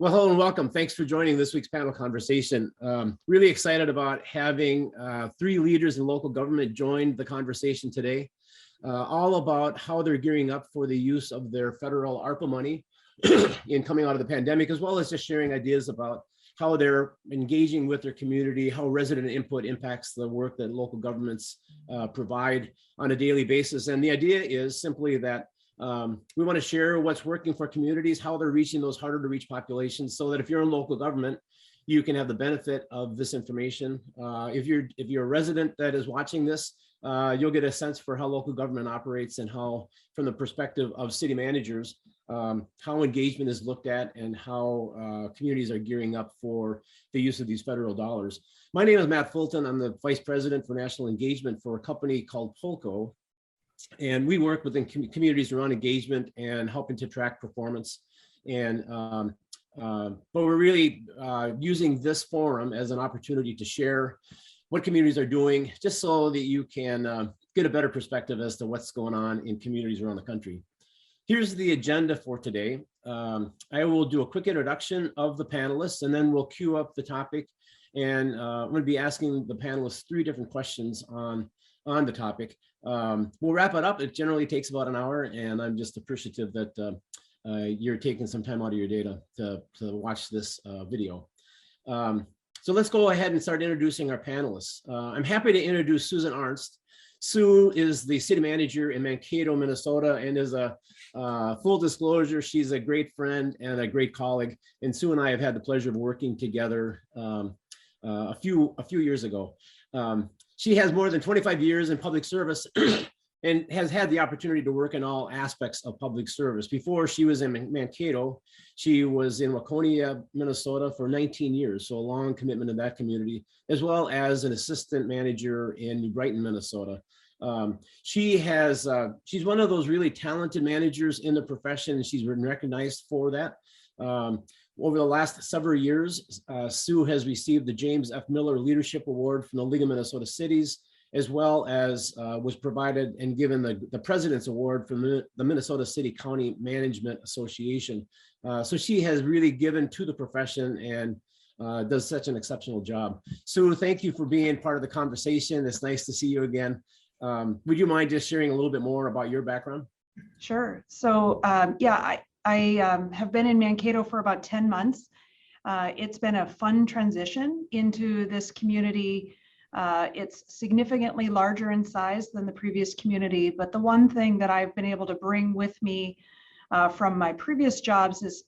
Well, hello and welcome. Thanks for joining this week's panel conversation. Really excited about having three leaders in local government join the conversation today, all about how they're gearing up for the use of their federal ARPA money in coming out of the pandemic, as well as just sharing ideas about how they're engaging with their community, how resident input impacts the work that local governments provide on a daily basis. And the idea is simply that we want to share what's working for communities, how they're reaching those harder to reach populations, so that if you're in local government, you can have the benefit of this information. If you're a resident that is watching this, you'll get a sense for how local government operates and how, from the perspective of city managers, how engagement is looked at and how communities are gearing up for the use of these federal dollars. My name is Matt Fulton. I'm the Vice President for National Engagement for a company called Polco. And we work within communities around engagement and helping to track performance. And but we're really using this forum as an opportunity to share what communities are doing, just so that you can get a better perspective as to what's going on in communities around the country. Here's the agenda for today. I will do a quick introduction of the panelists, and then we'll queue up the topic. And I'm going to be asking the panelists three different questions on the topic. We'll wrap it up. It generally takes about an hour, and I'm just appreciative that you're taking some time out of your day to watch this video. So let's go ahead and start introducing our panelists. I'm happy to introduce Susan Arntz. Sue is the city manager in Mankato, Minnesota, and is a full disclosure, she's a great friend and a great colleague. And Sue and I have had the pleasure of working together a few years ago. She has more than 25 years in public service and has had the opportunity to work in all aspects of public service. Before she was in Mankato, she was in Waconia, Minnesota for 19 years, so a long commitment to that community, as well as an assistant manager in New Brighton, Minnesota. She's one of those really talented managers in the profession, and she's been recognized for that. Over the last several years, Sue has received the James F. Miller Leadership Award from the League of Minnesota Cities, as well as was provided and given the President's Award from the Minnesota City County Management Association. So she has really given to the profession and does such an exceptional job. Sue, thank you for being part of the conversation. It's nice to see you again. Would you mind just sharing a little bit more about your background? Sure. So yeah, I have been in Mankato for about 10 months. It's been a fun transition into this community. It's significantly larger in size than the previous community, but the one thing that I've been able to bring with me from my previous jobs is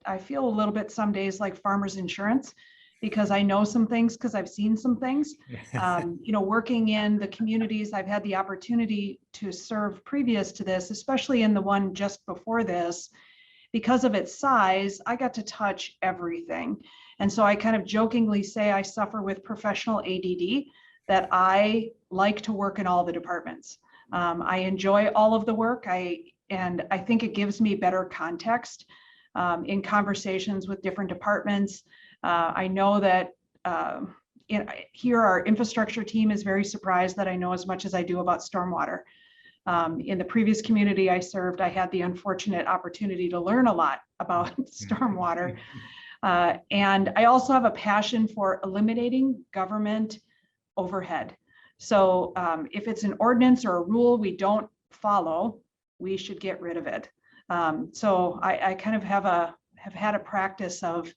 I feel a little bit some days like farmers insurance, because I know some things because I've seen some things. You know, working in the communities I've had the opportunity to serve previous to this, especially in the one just before this, because of its size, I got to touch everything. And so I kind of jokingly say I suffer with professional ADD, that I like to work in all the departments. I enjoy all of the work, and I think it gives me better context in conversations with different departments. I know that here our infrastructure team is very surprised that I know as much as I do about stormwater. In the previous community I served, I had the unfortunate opportunity to learn a lot about stormwater. And I also have a passion for eliminating government overhead. So if it's an ordinance or a rule we don't follow, we should get rid of it. So I kind of have had a practice of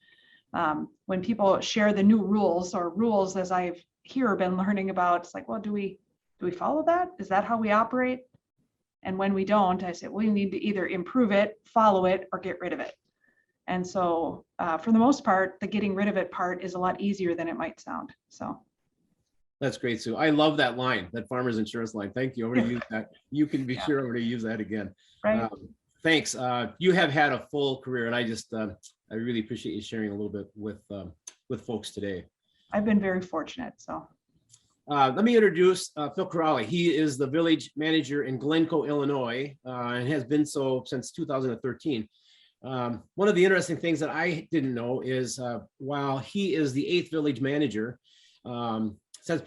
when people share the new rules or rules, as I've here been learning about, it's like, well, do we follow that? Is that how we operate? And when we don't, I say, we need to either improve it, follow it, or get rid of it. And so for the most part, the getting rid of it part is a lot easier than it might sound. So. That's great, Sue. I love that line, that farmers insurance line. Thank you. I'm going to use that. You can be sure I'm going to use that again. Right. Thanks. You have had a full career, and I just I really appreciate you sharing a little bit with folks today. I've been very fortunate. So. Let me introduce Phil Corali. He is the village manager in Glencoe, Illinois, and has been so since 2013. One of the interesting things that I didn't know is while he is the 8th village manager, since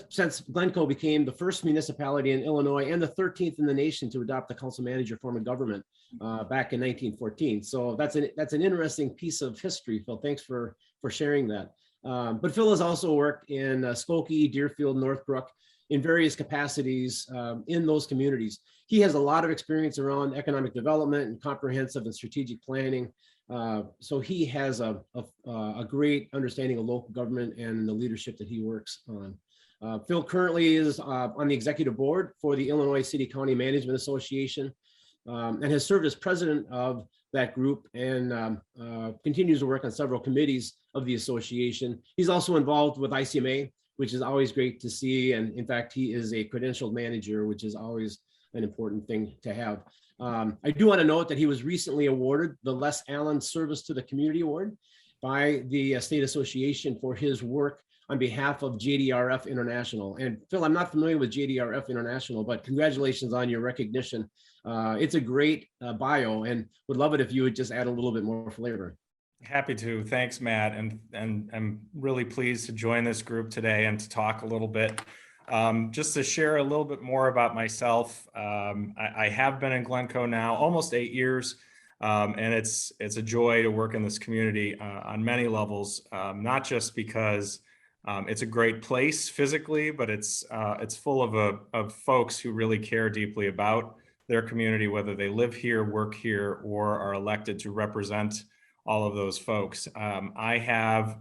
since Glencoe became the first municipality in Illinois and the 13th in the nation to adopt the council manager form of government back in 1914. So that's an interesting piece of history, Phil. Thanks for sharing that. But Phil has also worked in Skokie, Deerfield, Northbrook in various capacities in those communities. He has a lot of experience around economic development and comprehensive and strategic planning. So he has a great understanding of local government and the leadership that he works on. Phil currently is on the executive board for the Illinois City County Management Association and has served as president of that group and continues to work on several committees of the association. He's also involved with ICMA, which is always great to see. And in fact, he is a credentialed manager, which is always an important thing to have. I do want to note that he was recently awarded the Les Allen Service to the Community Award by the State Association for his work on behalf of JDRF International. And Phil, I'm not familiar with JDRF International, but congratulations on your recognition. It's a great bio and would love it if you would just add a little bit more flavor. Happy to. Thanks, Matt. And I'm really pleased to join this group today and to talk a little bit. Just to share a little bit more about myself. I have been in Glencoe now almost 8 years. And it's a joy to work in this community on many levels, not just because it's a great place physically, but it's full of folks who really care deeply about their community, whether they live here, work here, or are elected to represent all of those folks. I have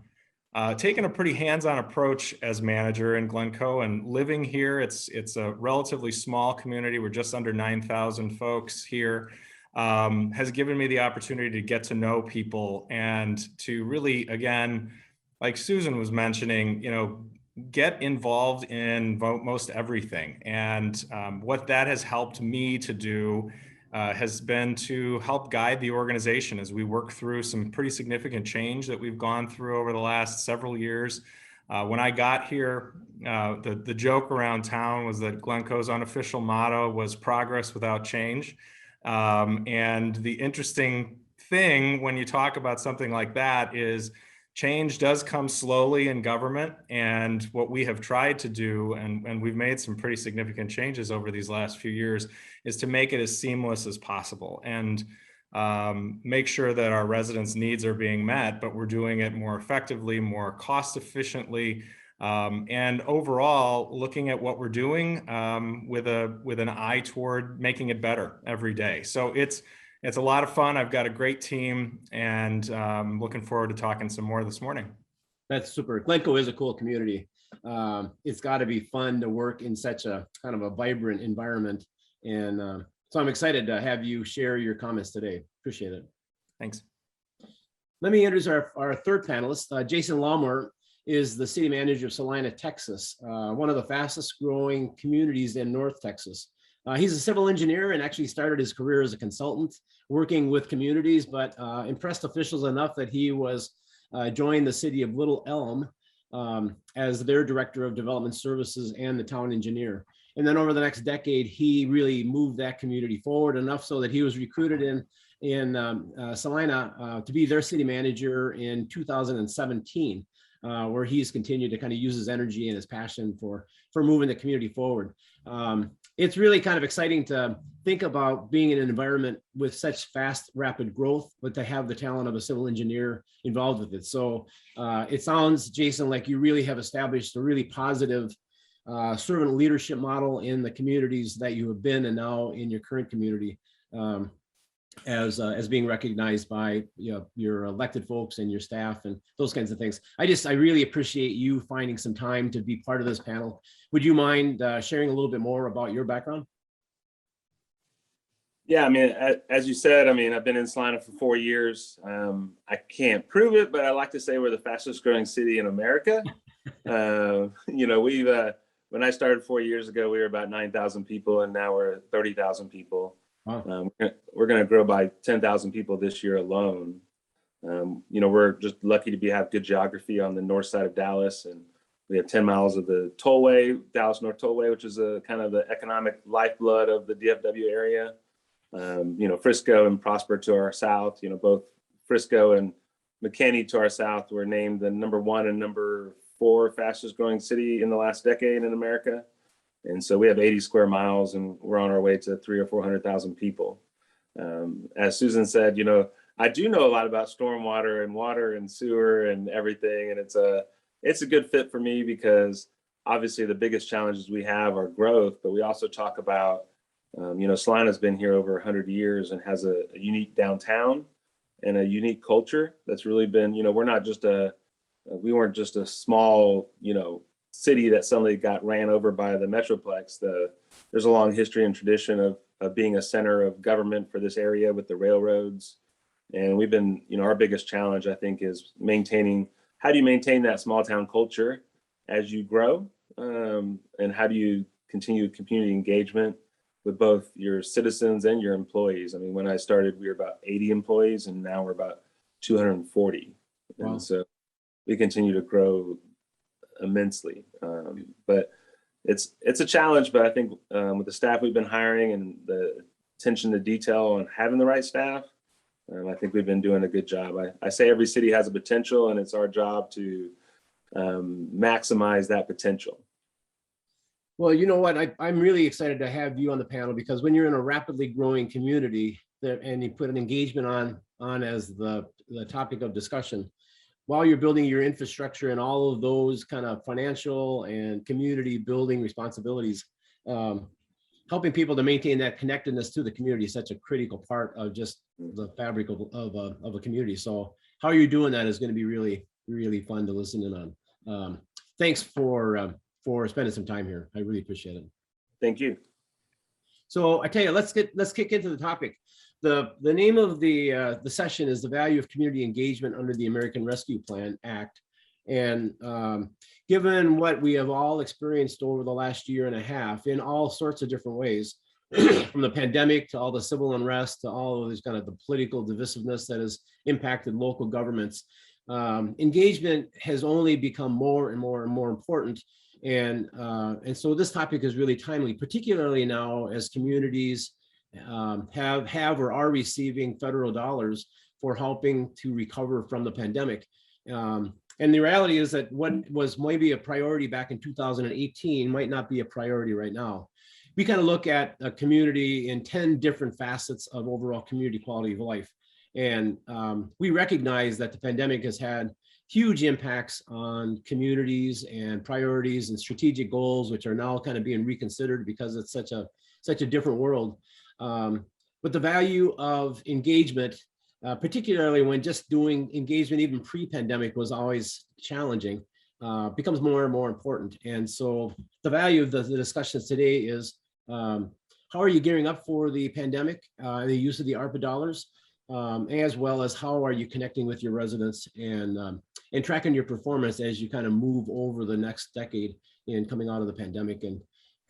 taken a pretty hands-on approach as manager in Glencoe, and living here, it's a relatively small community. We're just under 9,000 folks here. Has given me the opportunity to get to know people and to really, again, like Susan was mentioning, get involved in most everything. And what that has helped me to do has been to help guide the organization as we work through some pretty significant change that we've gone through over the last several years. When I got here, the joke around town was that Glencoe's unofficial motto was progress without change. And the interesting thing when you talk about something like that is change does come slowly in government. And what we have tried to do, and we've made some pretty significant changes over these last few years, is to make it as seamless as possible and make sure that our residents' needs are being met, but we're doing it more effectively, more cost efficiently, and overall looking at what we're doing with an eye toward making it better every day. So it's a lot of fun. I've got a great team, and looking forward to talking some more this morning. That's super. Glencoe is a cool community. It's got to be fun to work in such a kind of a vibrant environment. And so I'm excited to have you share your comments today. Appreciate it. Thanks. Let me introduce our third panelist. Jason Lawmer is the city manager of Celina, Texas, one of the fastest growing communities in North Texas. He's a civil engineer and actually started his career as a consultant working with communities, but impressed officials enough that he joined the city of Little Elm as their director of development services and the town engineer. And then over the next decade, he really moved that community forward enough so that he was recruited in Celina to be their city manager in 2017, where he's continued to kind of use his energy and his passion for moving the community forward. It's really kind of exciting to think about being in an environment with such fast, rapid growth, but to have the talent of a civil engineer involved with it. So it sounds, Jason, like you really have established a really positive servant leadership model in the communities that you have been and now in your current community as being recognized by your elected folks and your staff and those kinds of things. I really appreciate you finding some time to be part of this panel. Would you mind sharing a little bit more about your background? Yeah, I mean, as you said, I mean, I've been in Celina for 4 years. I can't prove it, but I like to say we're the fastest growing city in America. When I started 4 years ago, we were about 9,000 people, and now we're 30,000 people. Wow. We're going to grow by 10,000 people this year alone. We're just lucky to have good geography on the north side of Dallas, and we have 10 miles of the tollway, Dallas North Tollway, which is a kind of the economic lifeblood of the DFW area. Frisco and Prosper to our south, both Frisco and McKinney to our south were named the #1 and 4th fastest growing city in the last decade in America. And so we have 80 square miles and we're on our way to 300,000 or 400,000 people. As Susan said, I do know a lot about stormwater and water and sewer and everything. And it's a good fit for me because obviously the biggest challenges we have are growth, but we also talk about, Celina's been here over 100 years and has a unique downtown and a unique culture that's really been, we're not just we weren't just a small, city that suddenly got ran over by the Metroplex. There's a long history and tradition of being a center of government for this area with the railroads. And we've been, our biggest challenge, I think, is how do you maintain that small town culture as you grow? And how do you continue community engagement with both your citizens and your employees? I mean, when I started, we were about 80 employees and now we're about 240. Wow. And so we continue to grow immensely. But it's a challenge, but I think with the staff we've been hiring and the attention to detail on having the right staff, I think we've been doing a good job. I say every city has a potential and it's our job to maximize that potential. Well, you know what, I'm really excited to have you on the panel because when you're in a rapidly growing community and you put an engagement on as the topic of discussion, while you're building your infrastructure and all of those kind of financial and community building responsibilities, helping people to maintain that connectedness to the community is such a critical part of just the fabric of a community. So how you're doing that is going to be really, really fun to listen in on. Thanks for spending some time here. I really appreciate it. Thank you. So I tell you, let's kick into the topic. The name of the session is the value of community engagement under the American Rescue Plan Act. And given what we have all experienced over the last year and a half in all sorts of different ways, from the pandemic to all the civil unrest to all of this kind of the political divisiveness that has impacted local governments, engagement has only become more and more and more important. And so this topic is really timely, particularly now as communities have or are receiving federal dollars for helping to recover from the pandemic. And the reality is that what was maybe a priority back in 2018 might not be a priority right now. We kind of look at a community in 10 different facets of overall community quality of life. And we recognize that the pandemic has had huge impacts on communities and priorities and strategic goals, which are now kind of being reconsidered because it's such a different world. But the value of engagement, particularly when just doing engagement even pre-pandemic was always challenging, becomes more and more important. And so the value of the discussions today is how are you gearing up for the pandemic, the use of the ARPA dollars, as well as how are you connecting with your residents and tracking your performance as you kind of move over the next decade in coming out of the pandemic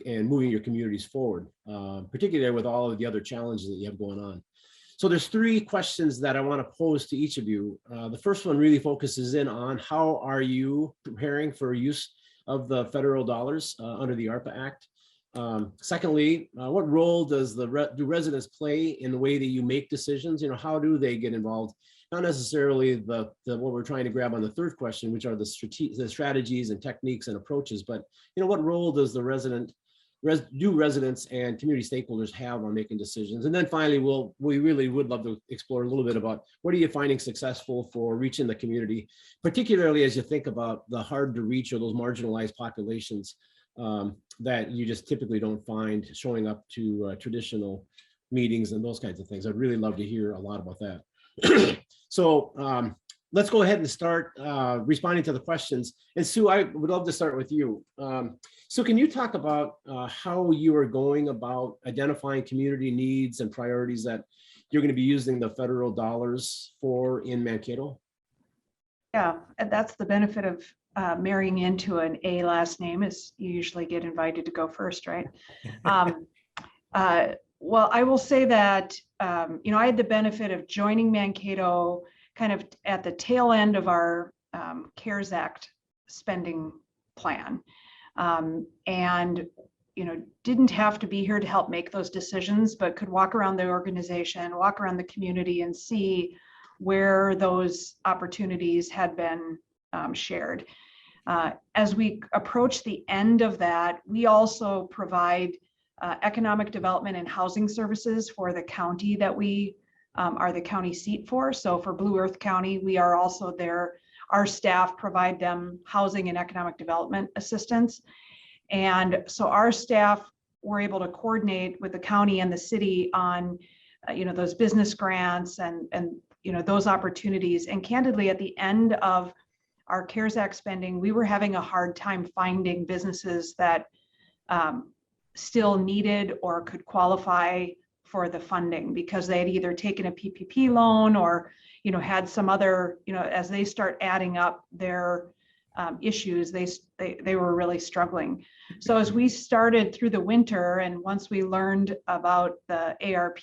and moving your communities forward, particularly with all of the other challenges that you have going on. So there's 3 questions that I want to pose to each of you. The first one really focuses in on how are you preparing for use of the federal dollars under the ARPA Act? Secondly, what role does do residents play in the way that you make decisions? How do they get involved? Not necessarily what we're trying to grab on the third question, which are the strategies and techniques and approaches, but what role does the residents and community stakeholders have on making decisions? And then finally, we really would love to explore a little bit about what are you finding successful for reaching the community, particularly as you think about the hard to reach or those marginalized populations that you just typically don't find showing up to traditional meetings and those kinds of things. I'd really love to hear a lot about that. So let's go ahead and start responding to the questions. And Sue, I would love to start with you. So can you talk about how you are going about identifying community needs and priorities that you're going to be using the federal dollars for in Mankato? Yeah, that's the benefit of marrying into an A last name is you usually get invited to go first, right? Well, I will say that, I had the benefit of joining Mankato kind of at the tail end of our CARES Act spending plan. And, didn't have to be here to help make those decisions, but could walk around the organization, walk around the community and see where those opportunities had been shared. As we approach the end of that, we also provide economic development and housing services for the county that we are the county seat for. So for Blue Earth County, we are also there. Our staff provide them housing and economic development assistance. And so our staff were able to coordinate with the county and the city on those business grants and those opportunities. And candidly, at the end of our CARES Act spending, we were having a hard time finding businesses that still needed or could qualify for the funding because they had either taken a PPP loan or had some other, as they start adding up their issues, they were really struggling. So as we started through the winter, and once we learned about the ARP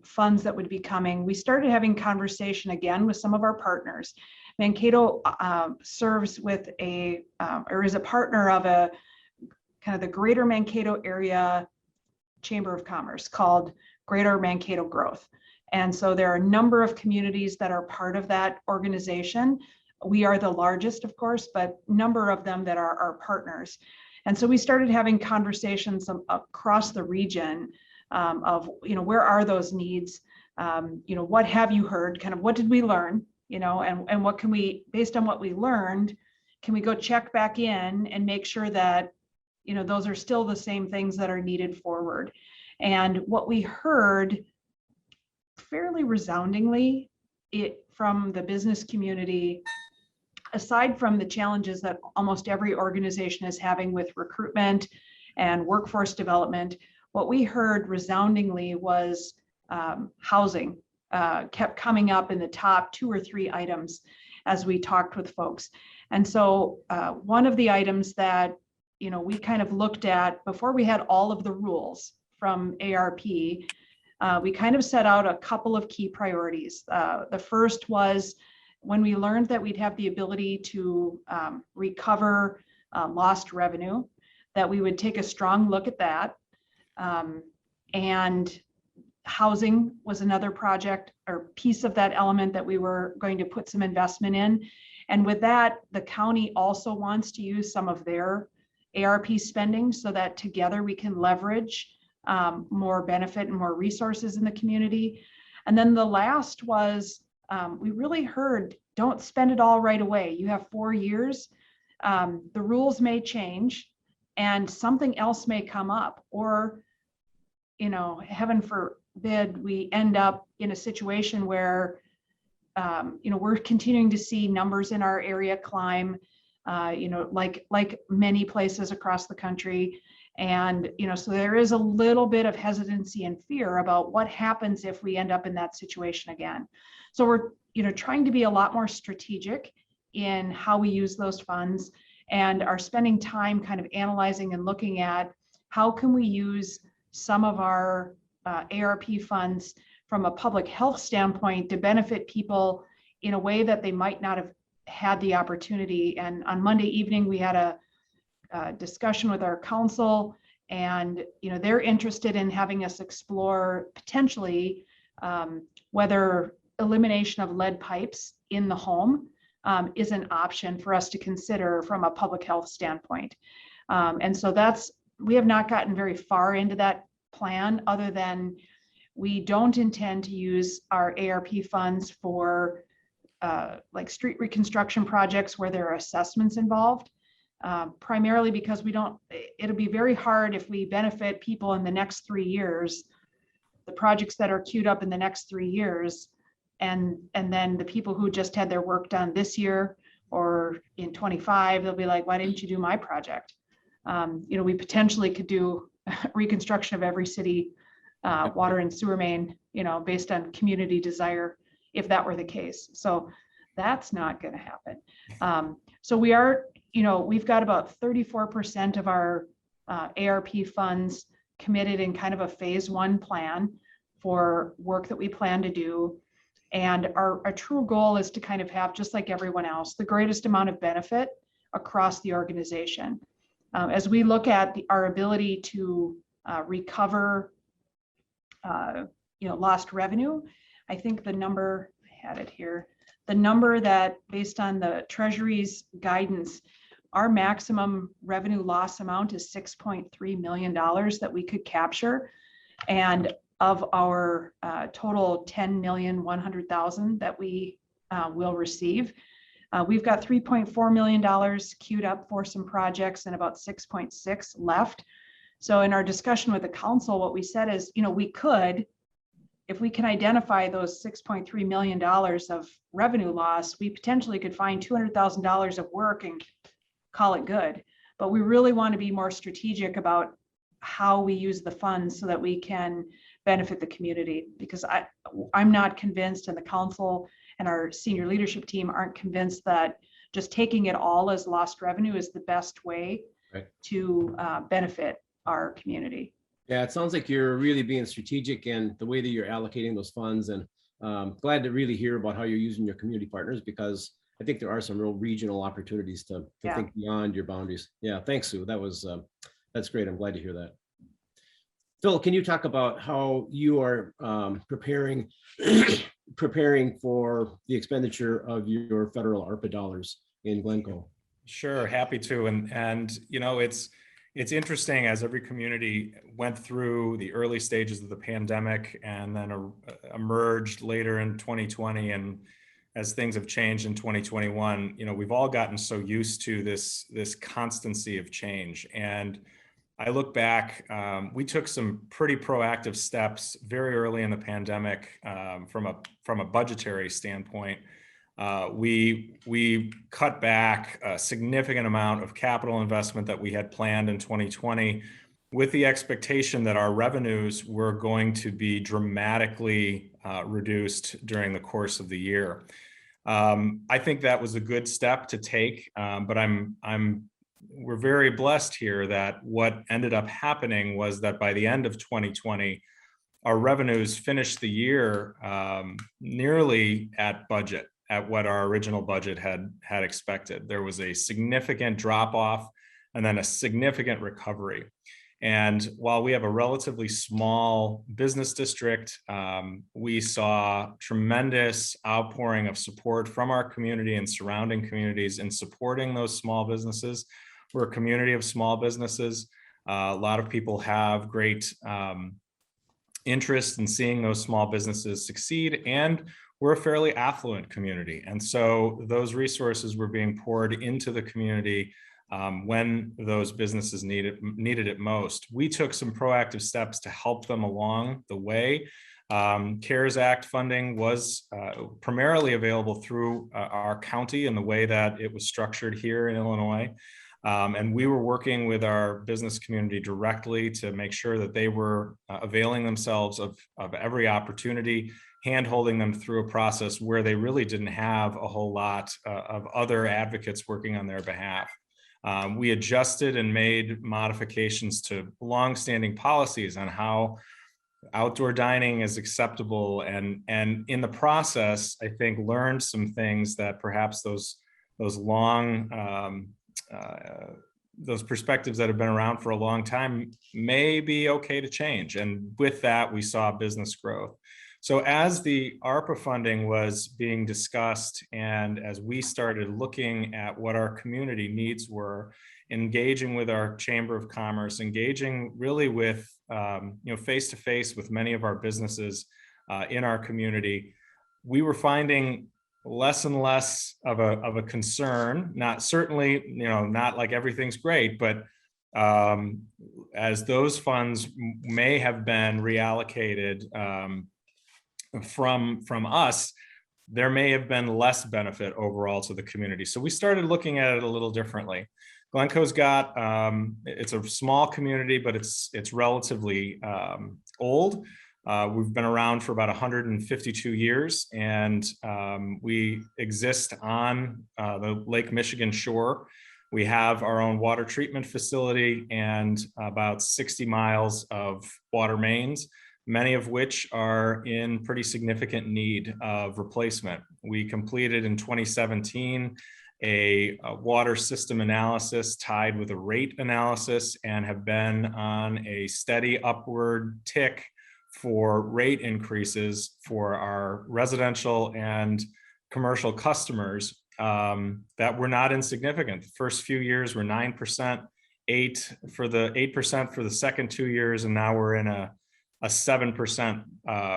funds that would be coming, we started having conversation again with some of our partners. Mankato serves with or is a partner of a kind of the Greater Mankato Area Chamber of Commerce called Greater Mankato Growth. And so there are a number of communities that are part of that organization. We are the largest, of course, but a number of them that are our partners. And so we started having conversations across the region of, where are those needs? What have you heard? Kind of what did we learn? And what can we, based on what we learned, can we go check back in and make sure that, those are still the same things that are needed forward? And what we heard fairly resoundingly from the business community, aside from the challenges that almost every organization is having with recruitment and workforce development, what we heard resoundingly was housing kept coming up in the top 2 or 3 items as we talked with folks. And so one of the items that we kind of looked at before we had all of the rules from ARP, we kind of set out a couple of key priorities. The first was when we learned that we'd have the ability to recover lost revenue, that we would take a strong look at that. And housing was another project or piece of that element that we were going to put some investment in. And with that, the county also wants to use some of their ARP spending so that together we can leverage more benefit and more resources in the community. And then the last was, we really heard, don't spend it all right away. You have 4 years. The rules may change and something else may come up, or, heaven forbid, we end up in a situation where, we're continuing to see numbers in our area climb, like many places across the country. And, so there is a little bit of hesitancy and fear about what happens if we end up in that situation again. So we're, trying to be a lot more strategic in how we use those funds and are spending time kind of analyzing and looking at how can we use some of our ARP funds from a public health standpoint to benefit people in a way that they might not have had the opportunity. And on Monday evening, we had a discussion with our council, and they're interested in having us explore potentially whether elimination of lead pipes in the home is an option for us to consider from a public health standpoint. And so we have not gotten very far into that plan, other than we don't intend to use our ARP funds for like street reconstruction projects where there are assessments involved. Primarily because it'll be very hard if we benefit people in the next 3 years, the projects that are queued up in the next 3 years, and then the people who just had their work done this year or in 25, they'll be like, why didn't you do my project? We potentially could do reconstruction of every city water and sewer main, based on community desire, if that were the case. So that's not going to happen. So we are, we've got about 34% of our ARP funds committed in kind of a phase 1 plan for work that we plan to do. And our true goal is to kind of have, just like everyone else, the greatest amount of benefit across the organization. As we look at our ability to recover, lost revenue, I think the number, I had it here, the number that, based on the Treasury's guidance, our maximum revenue loss amount is $6.3 million that we could capture. And of our total $10,100,000 that we will receive, we've got $3.4 million queued up for some projects and about 6.6 left. So in our discussion with the council, what we said is, we could, if we can identify those $6.3 million of revenue loss, we potentially could find $200,000 of work and call it good. But we really want to be more strategic about how we use the funds so that we can benefit the community, because I'm not convinced, and the council and our senior leadership team aren't convinced, that just taking it all as lost revenue is the best way to benefit our community. Yeah, it sounds like you're really being strategic in the way that you're allocating those funds, and glad to really hear about how you're using your community partners, because I think there are some real regional opportunities to think beyond your boundaries. Yeah, thanks, Sue. That's great. I'm glad to hear that. Phil, can you talk about how you are preparing for the expenditure of your federal ARPA dollars in Glencoe? Sure, happy to. And it's interesting, as every community went through the early stages of the pandemic and then emerged later in 2020, and as things have changed in 2021, we've all gotten so used to this constancy of change. And I look back, we took some pretty proactive steps very early in the pandemic from a budgetary standpoint. We cut back a significant amount of capital investment that we had planned in 2020, with the expectation that our revenues were going to be dramatically reduced during the course of the year. I think that was a good step to take, but we're very blessed here that what ended up happening was that by the end of 2020, our revenues finished the year nearly at budget, at what our original budget had expected. There was a significant drop off and then a significant recovery. And while we have a relatively small business district, we saw tremendous outpouring of support from our community and surrounding communities in supporting those small businesses. We're a community of small businesses. A lot of people have great interest in seeing those small businesses succeed, and we're a fairly affluent community. And so those resources were being poured into the community when those businesses needed it most. We took some proactive steps to help them along the way. CARES Act funding was primarily available through our county in the way that it was structured here in Illinois. And we were working with our business community directly to make sure that they were availing themselves of every opportunity, hand-holding them through a process where they really didn't have a whole lot of other advocates working on their behalf. We adjusted and made modifications to longstanding policies on how outdoor dining is acceptable, and in the process, I think, learned some things that perhaps those perspectives that have been around for a long time may be okay to change. And with that, we saw business growth. So as the ARPA funding was being discussed, and as we started looking at what our community needs were, engaging with our Chamber of Commerce, engaging really with, face-to-face with many of our businesses in our community, we were finding less and less of a concern. Not certainly, not like everything's great, but as those funds may have been reallocated from us, there may have been less benefit overall to the community. So we started looking at it a little differently. Glencoe's got, it's a small community, but it's relatively old. We've been around for about 152 years, and we exist on the Lake Michigan shore. We have our own water treatment facility and about 60 miles of water mains, many of which are in pretty significant need of replacement. We completed in 2017 a water system analysis tied with a rate analysis, and have been on a steady upward tick for rate increases for our residential and commercial customers that were not insignificant. The first few years were 9%, 8% for the second 2 years, and now we're in a 7%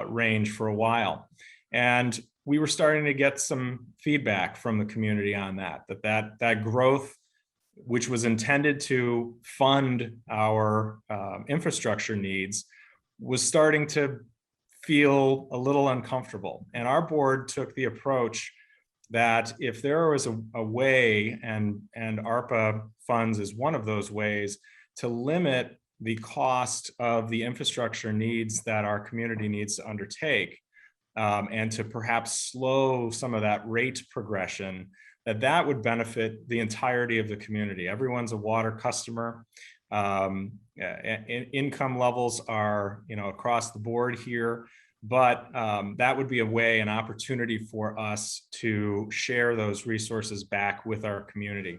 range for a while. And we were starting to get some feedback from the community on that growth, which was intended to fund our infrastructure needs, was starting to feel a little uncomfortable. And our board took the approach that if there was a way, and ARPA funds is one of those ways, to limit the cost of the infrastructure needs that our community needs to undertake, and to perhaps slow some of that rate progression, that would benefit the entirety of the community. Everyone's a water customer. Income levels are, across the board here, but that would be a way, an opportunity for us to share those resources back with our community.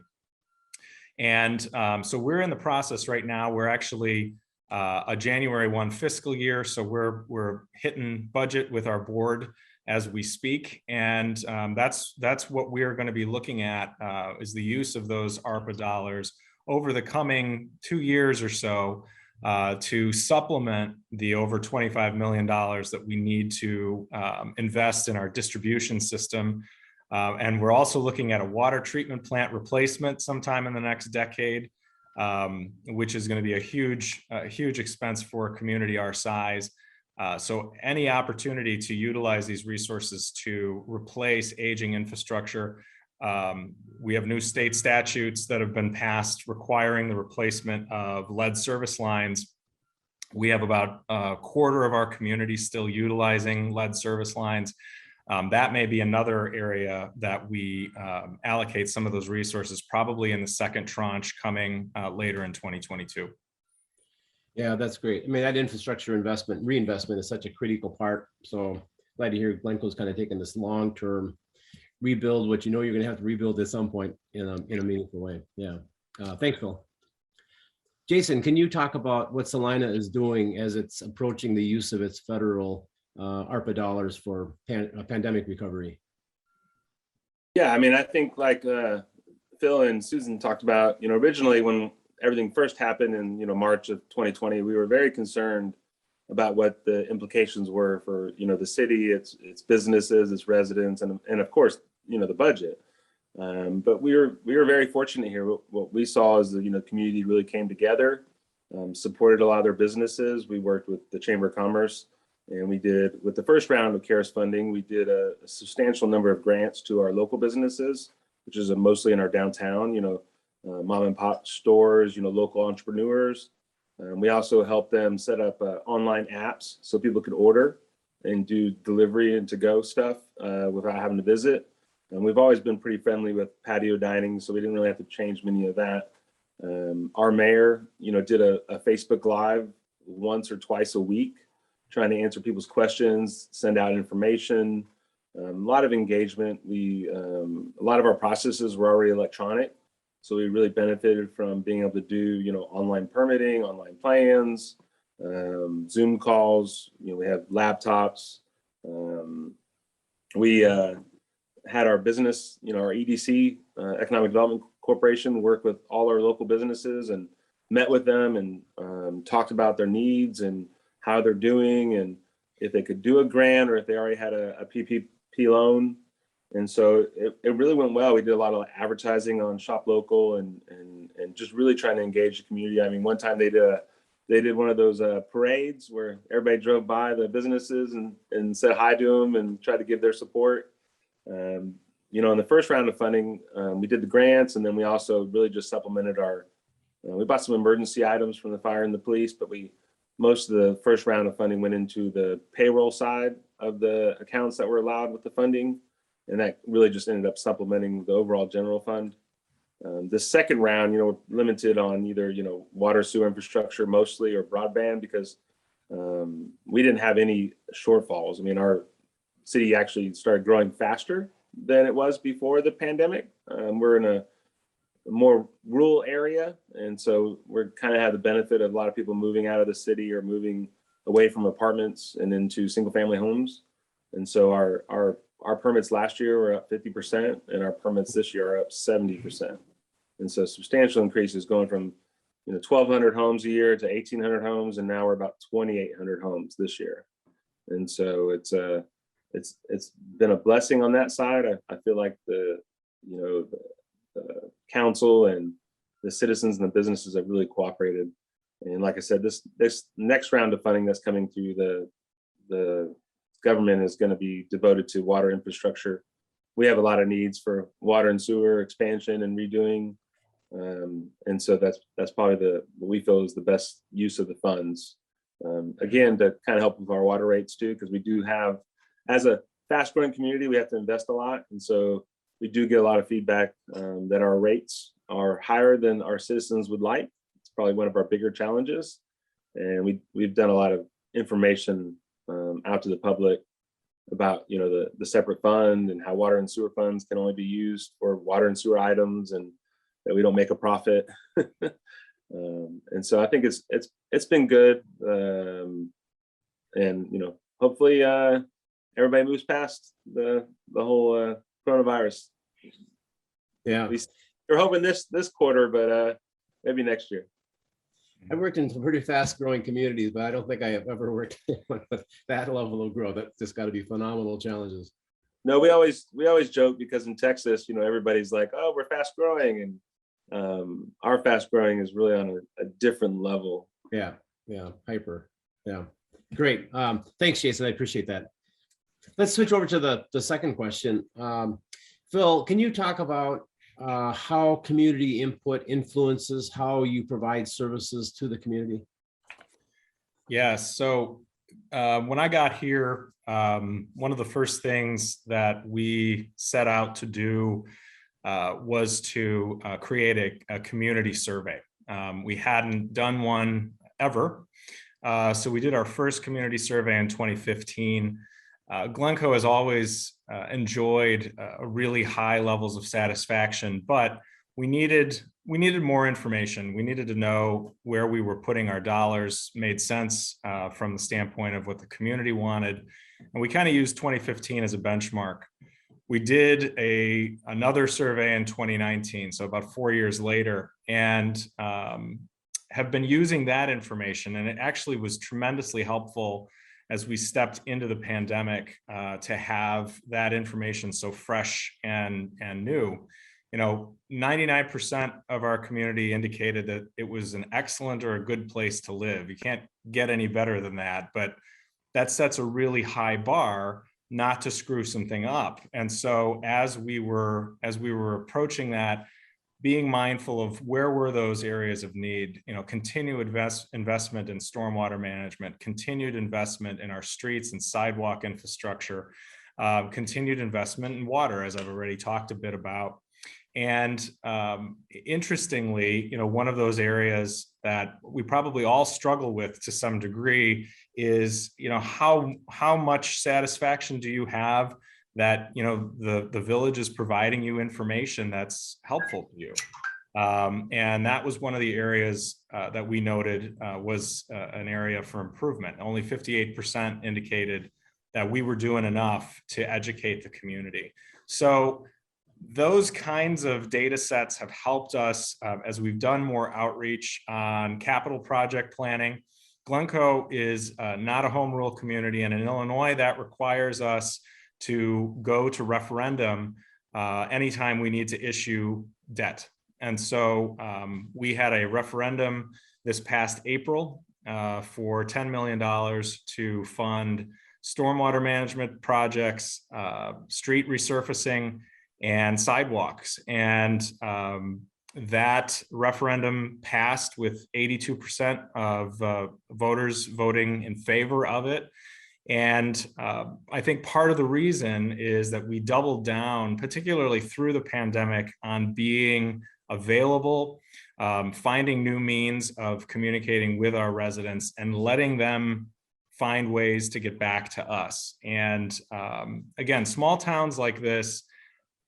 And so we're in the process right now. We're actually a January 1 fiscal year, so we're hitting budget with our board as we speak, and that's what we're going to be looking at, is the use of those ARPA dollars over the coming 2 years or so to supplement the over $25 million that we need to invest in our distribution system. And we're also looking at a water treatment plant replacement sometime in the next decade, which is going to be a huge expense for a community our size. So any opportunity to utilize these resources to replace aging infrastructure. We have new state statutes that have been passed requiring the replacement of lead service lines. We have about a quarter of our community still utilizing lead service lines. That may be another area that we allocate some of those resources, probably in the second tranche coming later in 2022. Yeah, that's great. I mean, that infrastructure reinvestment is such a critical part. So glad to hear Glencoe's kind of taking this long-term rebuild, which you're going to have to rebuild at some point in a meaningful way. Yeah. Thanks, Phil. Jason, can you talk about what Celina is doing as it's approaching the use of its federal ARPA dollars for pandemic recovery? Yeah, I mean, I think like Phil and Susan talked about, originally when everything first happened in, March of 2020, we were very concerned about what the implications were for, the city, its businesses, its residents, and of course, the budget. But we were very fortunate here. What we saw is the community really came together, supported a lot of their businesses. We worked with the Chamber of Commerce, and we did, with the first round of CARES funding, we did a substantial number of grants to our local businesses, which is mostly in our downtown, mom and pop stores, local entrepreneurs. We also helped them set up online apps so people could order and do delivery and to-go stuff without having to visit. And we've always been pretty friendly with patio dining, so we didn't really have to change many of that. Our mayor, did a Facebook Live once or twice a week, trying to answer people's questions, send out information, a lot of engagement. A lot of our processes were already electronic, so we really benefited from being able to do, online permitting, online plans, Zoom calls. We have laptops. We had our business, our EDC, Economic Development Corporation, work with all our local businesses and met with them and talked about their needs and how they're doing and if they could do a grant or if they already had a PPP loan. And so it really went well. We did a lot of advertising on Shop Local and just really trying to engage the community. I mean, one time they did one of those parades where everybody drove by the businesses and said hi to them and tried to give their support. In the first round of funding, we did the grants, and then we also really just supplemented we bought some emergency items from the fire and the police, but most of the first round of funding went into the payroll side of the accounts that were allowed with the funding. And that really just ended up supplementing the overall general fund. The second round, we're limited on either, water, sewer infrastructure mostly, or broadband, because we didn't have any shortfalls. I mean, our city actually started growing faster than it was before the pandemic. We're in a more rural area, and so we're kind of have the benefit of a lot of people moving out of the city or moving away from apartments and into single family homes. And so our our permits last year were up 50%, and our permits this year are up 70%. And so substantial increases going from 1,200 homes a year to 1,800 homes, and now we're about 2,800 homes this year. And so it's been a blessing on that side. I feel like the council and the citizens and the businesses have really cooperated. And like I said, this next round of funding that's coming through the government is going to be devoted to water infrastructure. We have a lot of needs for water and sewer expansion and redoing. And so that's probably what we feel is the best use of the funds. Again, to kind of help with our water rates too, because we do have, as a fast growing community, we have to invest a lot. And so we do get a lot of feedback that our rates are higher than our citizens would like. It's probably one of our bigger challenges. And we've done a lot of information out to the public about the separate fund and how water and sewer funds can only be used for water and sewer items, and that we don't make a profit. And so I think it's been good. And hopefully everybody moves past the whole coronavirus. Yeah, at least we're hoping this quarter, but maybe next year. I worked in some pretty fast growing communities, but I don't think I have ever worked with that level of growth. That's just got to be phenomenal challenges. No, we always joke, because in Texas, everybody's like, oh, we're fast growing, and our fast growing is really on a different level. Yeah, hyper. Yeah, great. Thanks, Jason. I appreciate that. Let's switch over to the second question. Phil, can you talk about how community input influences how you provide services to the community? Yeah, so when I got here, one of the first things that we set out to do was to create a community survey. We hadn't done one ever. So we did our first community survey in 2015. Glencoe has always enjoyed really high levels of satisfaction, but we needed more information. We needed to know where we were putting our dollars made sense from the standpoint of what the community wanted. And we kind of used 2015 as a benchmark. We did another survey in 2019, so about 4 years later, and have been using that information. And it actually was tremendously helpful as we stepped into the pandemic to have that information so fresh and new. 99% of our community indicated that it was an excellent or a good place to live. You can't get any better than that, but that sets a really high bar not to screw something up. And so as we were approaching that, being mindful of where were those areas of need, continued investment in stormwater management, continued investment in our streets and sidewalk infrastructure, continued investment in water, as I've already talked a bit about. And interestingly, one of those areas that we probably all struggle with to some degree is, how much satisfaction do you have that the village is providing you information that's helpful to you. And that was one of the areas that we noted was an area for improvement. Only 58% indicated that we were doing enough to educate the community. So those kinds of data sets have helped us as we've done more outreach on capital project planning. Glencoe is not a home rule community, and in Illinois that requires us to go to referendum anytime we need to issue debt. And so we had a referendum this past April for $10 million to fund stormwater management projects, street resurfacing, and sidewalks. And that referendum passed with 82% of voters voting in favor of it. And I think part of the reason is that we doubled down, particularly through the pandemic, on being available, finding new means of communicating with our residents and letting them find ways to get back to us. And again, small towns like this,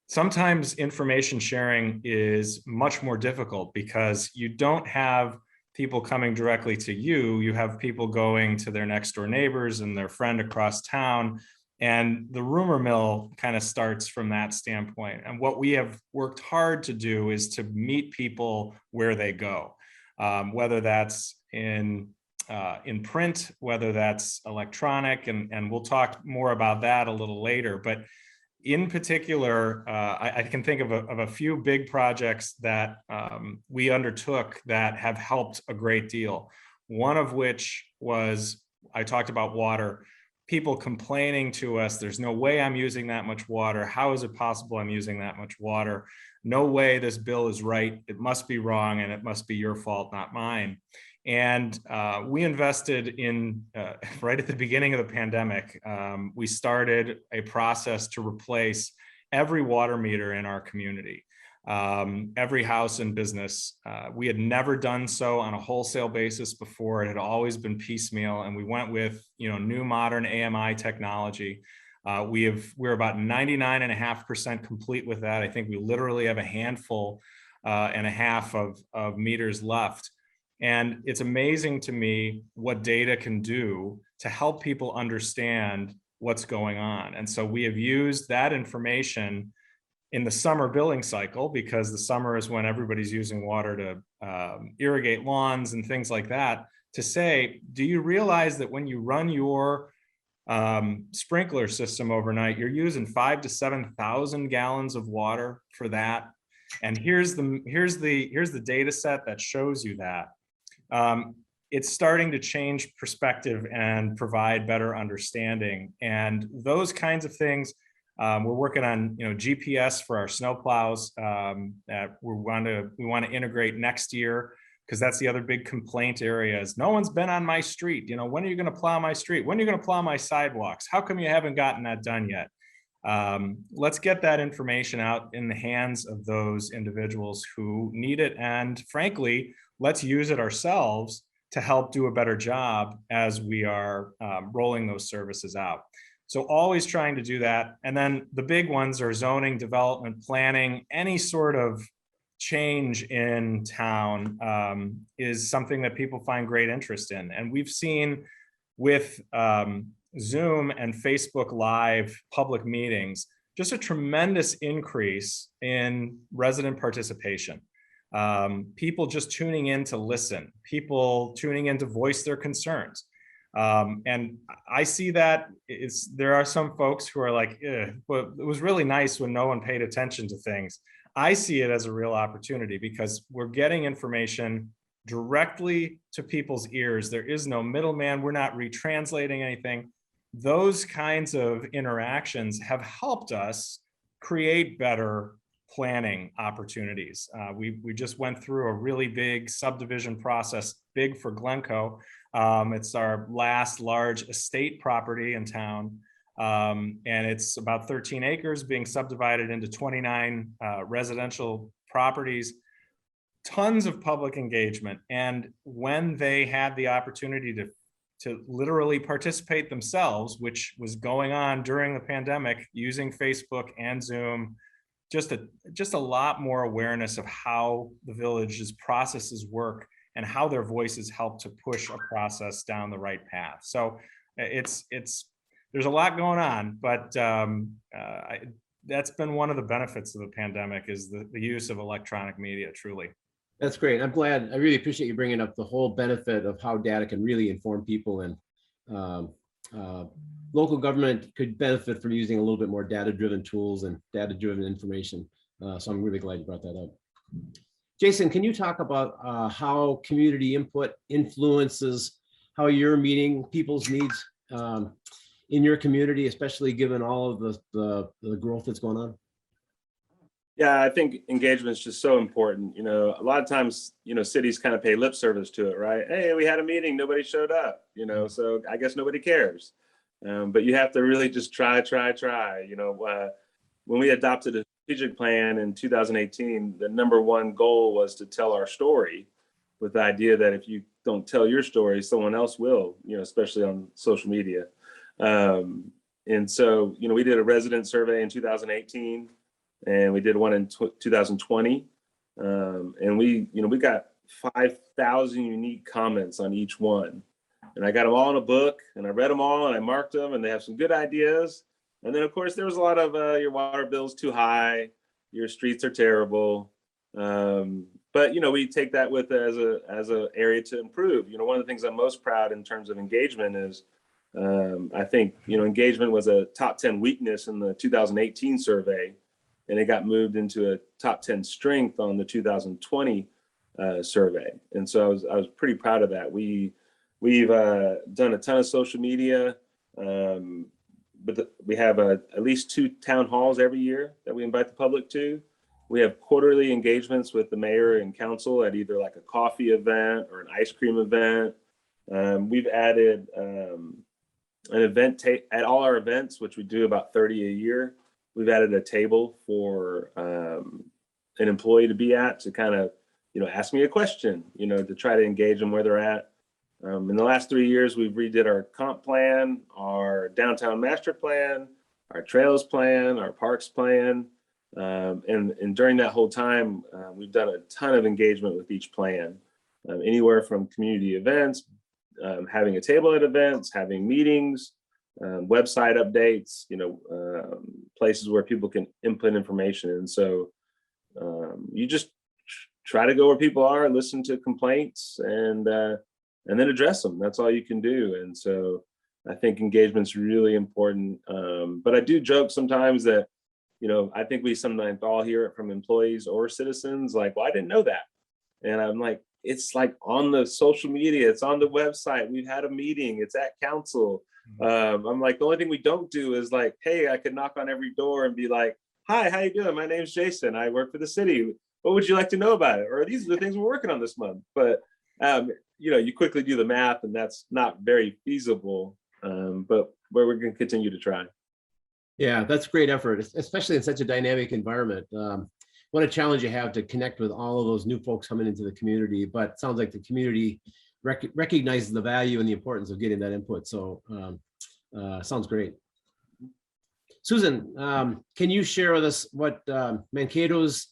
sometimes information sharing is much more difficult because you don't have people coming directly to you. You have people going to their next door neighbors and their friend across town. And the rumor mill kind of starts from that standpoint. And what we have worked hard to do is to meet people where they go, whether that's in print, whether that's electronic, and we'll talk more about that a little later. But in particular, I can think of a few big projects that we undertook that have helped a great deal. One of which was, I talked about water. People complaining to us, there's no way I'm using that much water. How is it possible I'm using that much water? No way this bill is right. It must be wrong, and it must be your fault, not mine. And we invested in, right at the beginning of the pandemic, we started a process to replace every water meter in our community. Every house and business. We had never done so on a wholesale basis before. It had always been piecemeal, and we went with, new modern AMI technology. We're about 99.5% complete with that. I think we literally have a handful and a half of meters left. And it's amazing to me what data can do to help people understand what's going on. And so we have used that information in the summer billing cycle, because the summer is when everybody's using water to irrigate lawns and things like that, to say, do you realize that when you run your sprinkler system overnight, you're using 5,000 to 7,000 gallons of water for that? And here's the data set that shows you that. It's starting to change perspective and provide better understanding. And those kinds of things, we're working on, GPS for our snowplows that we want to integrate next year, because that's the other big complaint area is no one's been on my street. When are you going to plow my street? When are you going to plow my sidewalks? How come you haven't gotten that done yet? Let's get that information out in the hands of those individuals who need it. And frankly, let's use it ourselves to help do a better job as we are rolling those services out. So always trying to do that. And then the big ones are zoning, development, planning. Any sort of change in town is something that people find great interest in. And we've seen with Zoom and Facebook Live public meetings, just a tremendous increase in resident participation. People just tuning in to listen, people tuning in to voice their concerns. And I see that there are some folks who are like, but it was really nice when no one paid attention to things. I see it as a real opportunity because we're getting information directly to people's ears. There is no middleman. We're not retranslating anything. Those kinds of interactions have helped us create better planning opportunities. We just went through a really big subdivision process, big for Glencoe. It's our last large estate property in town. And it's about 13 acres being subdivided into 29 residential properties, tons of public engagement. And when they had the opportunity to literally participate themselves, which was going on during the pandemic, using Facebook and Zoom, just a lot more awareness of how the village's processes work and how their voices help to push a process down the right path. So there's a lot going on, but that's been one of the benefits of the pandemic is the use of electronic media, truly. That's great. I'm glad. I really appreciate you bringing up the whole benefit of how data can really inform people, and local government could benefit from using a little bit more data-driven tools and data-driven information. So I'm really glad you brought that up. Jason, can you talk about how community input influences how you're meeting people's needs in your community, especially given all of the growth that's going on? Yeah, I think engagement is just so important. A lot of times, cities kind of pay lip service to it, right? Hey, we had a meeting, nobody showed up, so I guess nobody cares. But you have to really just try. When we adopted a strategic plan in 2018, the number one goal was to tell our story, with the idea that if you don't tell your story, someone else will, especially on social media. And so, we did a resident survey in 2018, and we did one in 2020. And we got 5,000 unique comments on each one. And I got them all in a book, and I read them all, and I marked them, and they have some good ideas. And then of course there was a lot of your water bill's too high, your streets are terrible. But we take that with as a area to improve. One of the things I'm most proud in terms of engagement is I think engagement was a top 10 weakness in the 2018 survey, and it got moved into a top 10 strength on the 2020 survey. And so I was pretty proud of that. We've done a ton of social media, but we have at least 2 town halls every year that we invite the public to. We have quarterly engagements with the mayor and council at either like a coffee event or an ice cream event. We've added an event at all our events, which we do about 30 a year. We've added a table for an employee to be at to kind of, ask me a question, to try to engage them where they're at. In the last 3 years, we've redid our comp plan, our downtown master plan, our trails plan, our parks plan. And during that whole time, we've done a ton of engagement with each plan, anywhere from community events, having a table at events, having meetings, website updates, places where people can input information. And so you just try to go where people are, listen to complaints, and then address them. That's all you can do. And so I think engagement's really important. But I do joke sometimes that I think we sometimes all hear it from employees or citizens like, well, I didn't know that. And I'm like, it's like on the social media, it's on the website. We've had a meeting, it's at council. I'm like, the only thing we don't do is like, hey, I could knock on every door and be like, hi, how you doing? My name's Jason. I work for the city. What would you like to know about it? Or these are the things we're working on this month. But, you quickly do the math and that's not very feasible, but we're going to continue to try. Yeah, that's great effort, especially in such a dynamic environment. What a challenge you have to connect with all of those new folks coming into the community, but it sounds like the community recognizes the value and the importance of getting that input. So sounds great. Susan, can you share with us what Mankato's,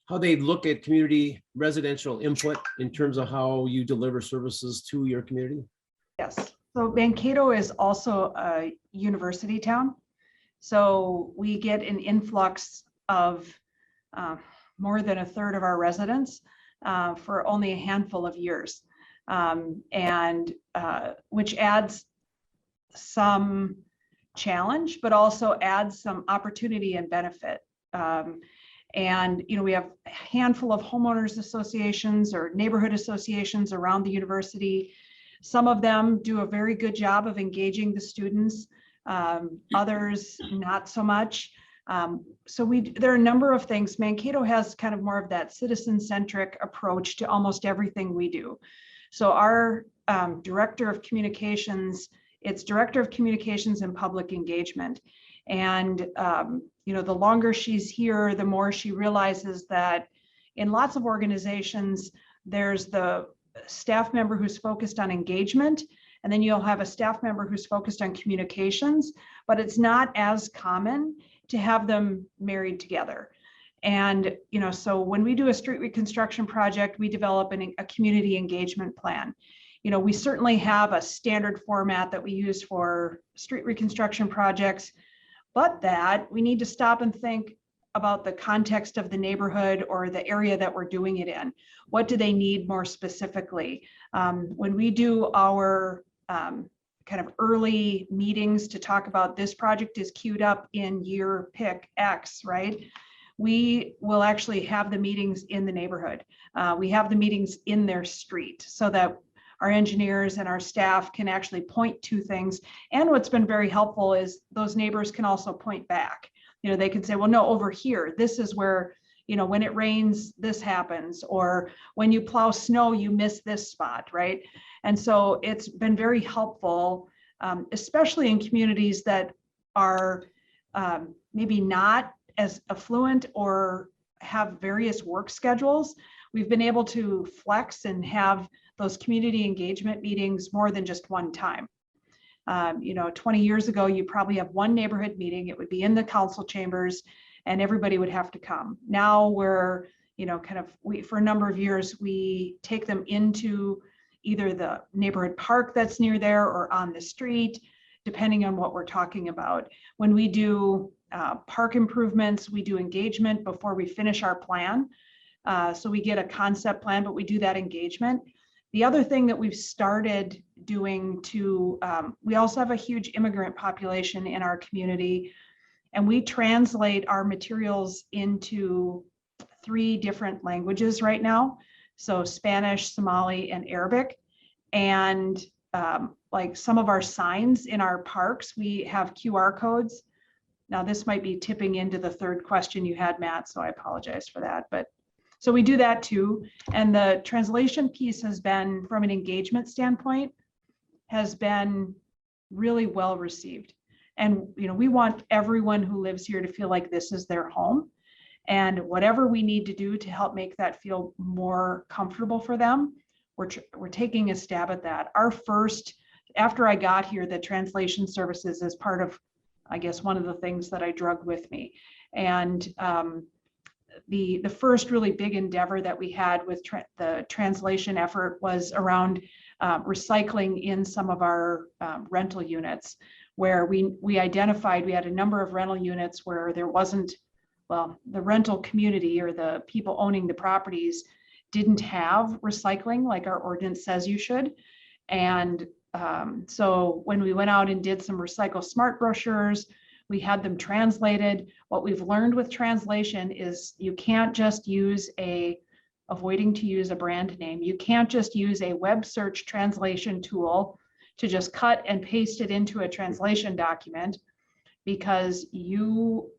how they look at community residential input in terms of how you deliver services to your community? Yes, so Mankato is also a university town. So we get an influx of more than a third of our residents for only a handful of years, and which adds some challenge, but also adds some opportunity and benefit. And we have a handful of homeowners associations or neighborhood associations around the university. Some of them do a very good job of engaging the students. Others not so much. So there are a number of things. Mankato has kind of more of that citizen-centric approach to almost everything we do. So our director of communications, it's director of communications and public engagement. And the longer she's here, the more she realizes that in lots of organizations, there's the staff member who's focused on engagement, and then you'll have a staff member who's focused on communications, but it's not as common to have them married together. And, so when we do a street reconstruction project, we develop a community engagement plan. We certainly have a standard format that we use for street reconstruction projects, but that we need to stop and think about the context of the neighborhood or the area that we're doing it in. What do they need more specifically? When we do our kind of early meetings to talk about this project is queued up in year pick X, right? We will actually have the meetings in the neighborhood. We have the meetings in their street so that our engineers and our staff can actually point to things. And what's been very helpful is those neighbors can also point back. They can say, well, no, over here, this is where, when it rains, this happens, or when you plow snow, you miss this spot, right? And so it's been very helpful, especially in communities that are maybe not as affluent or have various work schedules. We've been able to flex and have those community engagement meetings more than just one time. 20 years ago, you probably have one neighborhood meeting. It would be in the council chambers and everybody would have to come. Now we're, for a number of years, we take them into either the neighborhood park that's near there or on the street. depending on what we're talking about. When we do park improvements, we do engagement before we finish our plan. So we get a concept plan, but we do that engagement. The other thing that we've started doing we also have a huge immigrant population in our community, and we translate our materials into 3 different languages right now. So Spanish, Somali, and Arabic. And like some of our signs in our parks, we have QR codes. Now this might be tipping into the 3rd question you had, Matt, so I apologize for that. But so we do that too. And the translation piece has been, from an engagement standpoint, has been really well received. And we want everyone who lives here to feel like this is their home. And whatever we need to do to help make that feel more comfortable for them, we're taking a stab at that. After I got here, the translation services is part of, I guess, one of the things that I drug with me. And the first really big endeavor that we had with the translation effort was around recycling in some of our rental units, where we identified we had a number of rental units where there wasn't, well, the rental community or the people owning the properties didn't have recycling like our ordinance says you should. And so when we went out and did some Recycle Smart brochures, we had them translated. What we've learned with translation is you can't just avoiding to use a brand name, you can't just use a web search translation tool to just cut and paste it into a translation document, because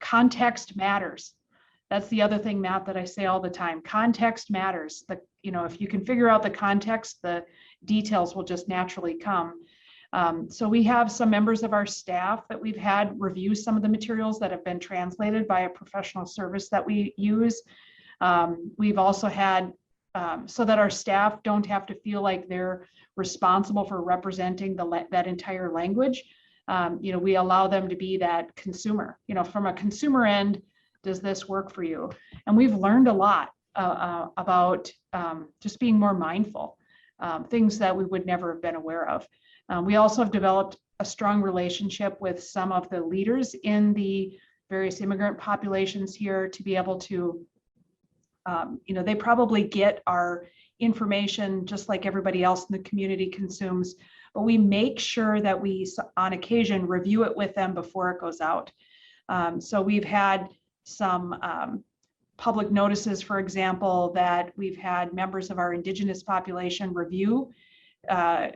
context matters. That's the other thing, Matt, that I say all the time. Context matters. If you can figure out the context, the details will just naturally come. So we have some members of our staff that we've had review some of the materials that have been translated by a professional service that we use. We've also had, so that our staff don't have to feel like they're responsible for representing that entire language. We allow them to be that consumer. From a consumer end, does this work for you? And we've learned a lot about just being more mindful, things that we would never have been aware of. We also have developed a strong relationship with some of the leaders in the various immigrant populations here to be able to, they probably get our information just like everybody else in the community consumes, but we make sure that we, on occasion, review it with them before it goes out. So we've had some public notices, for example, that we've had members of our Indigenous population review,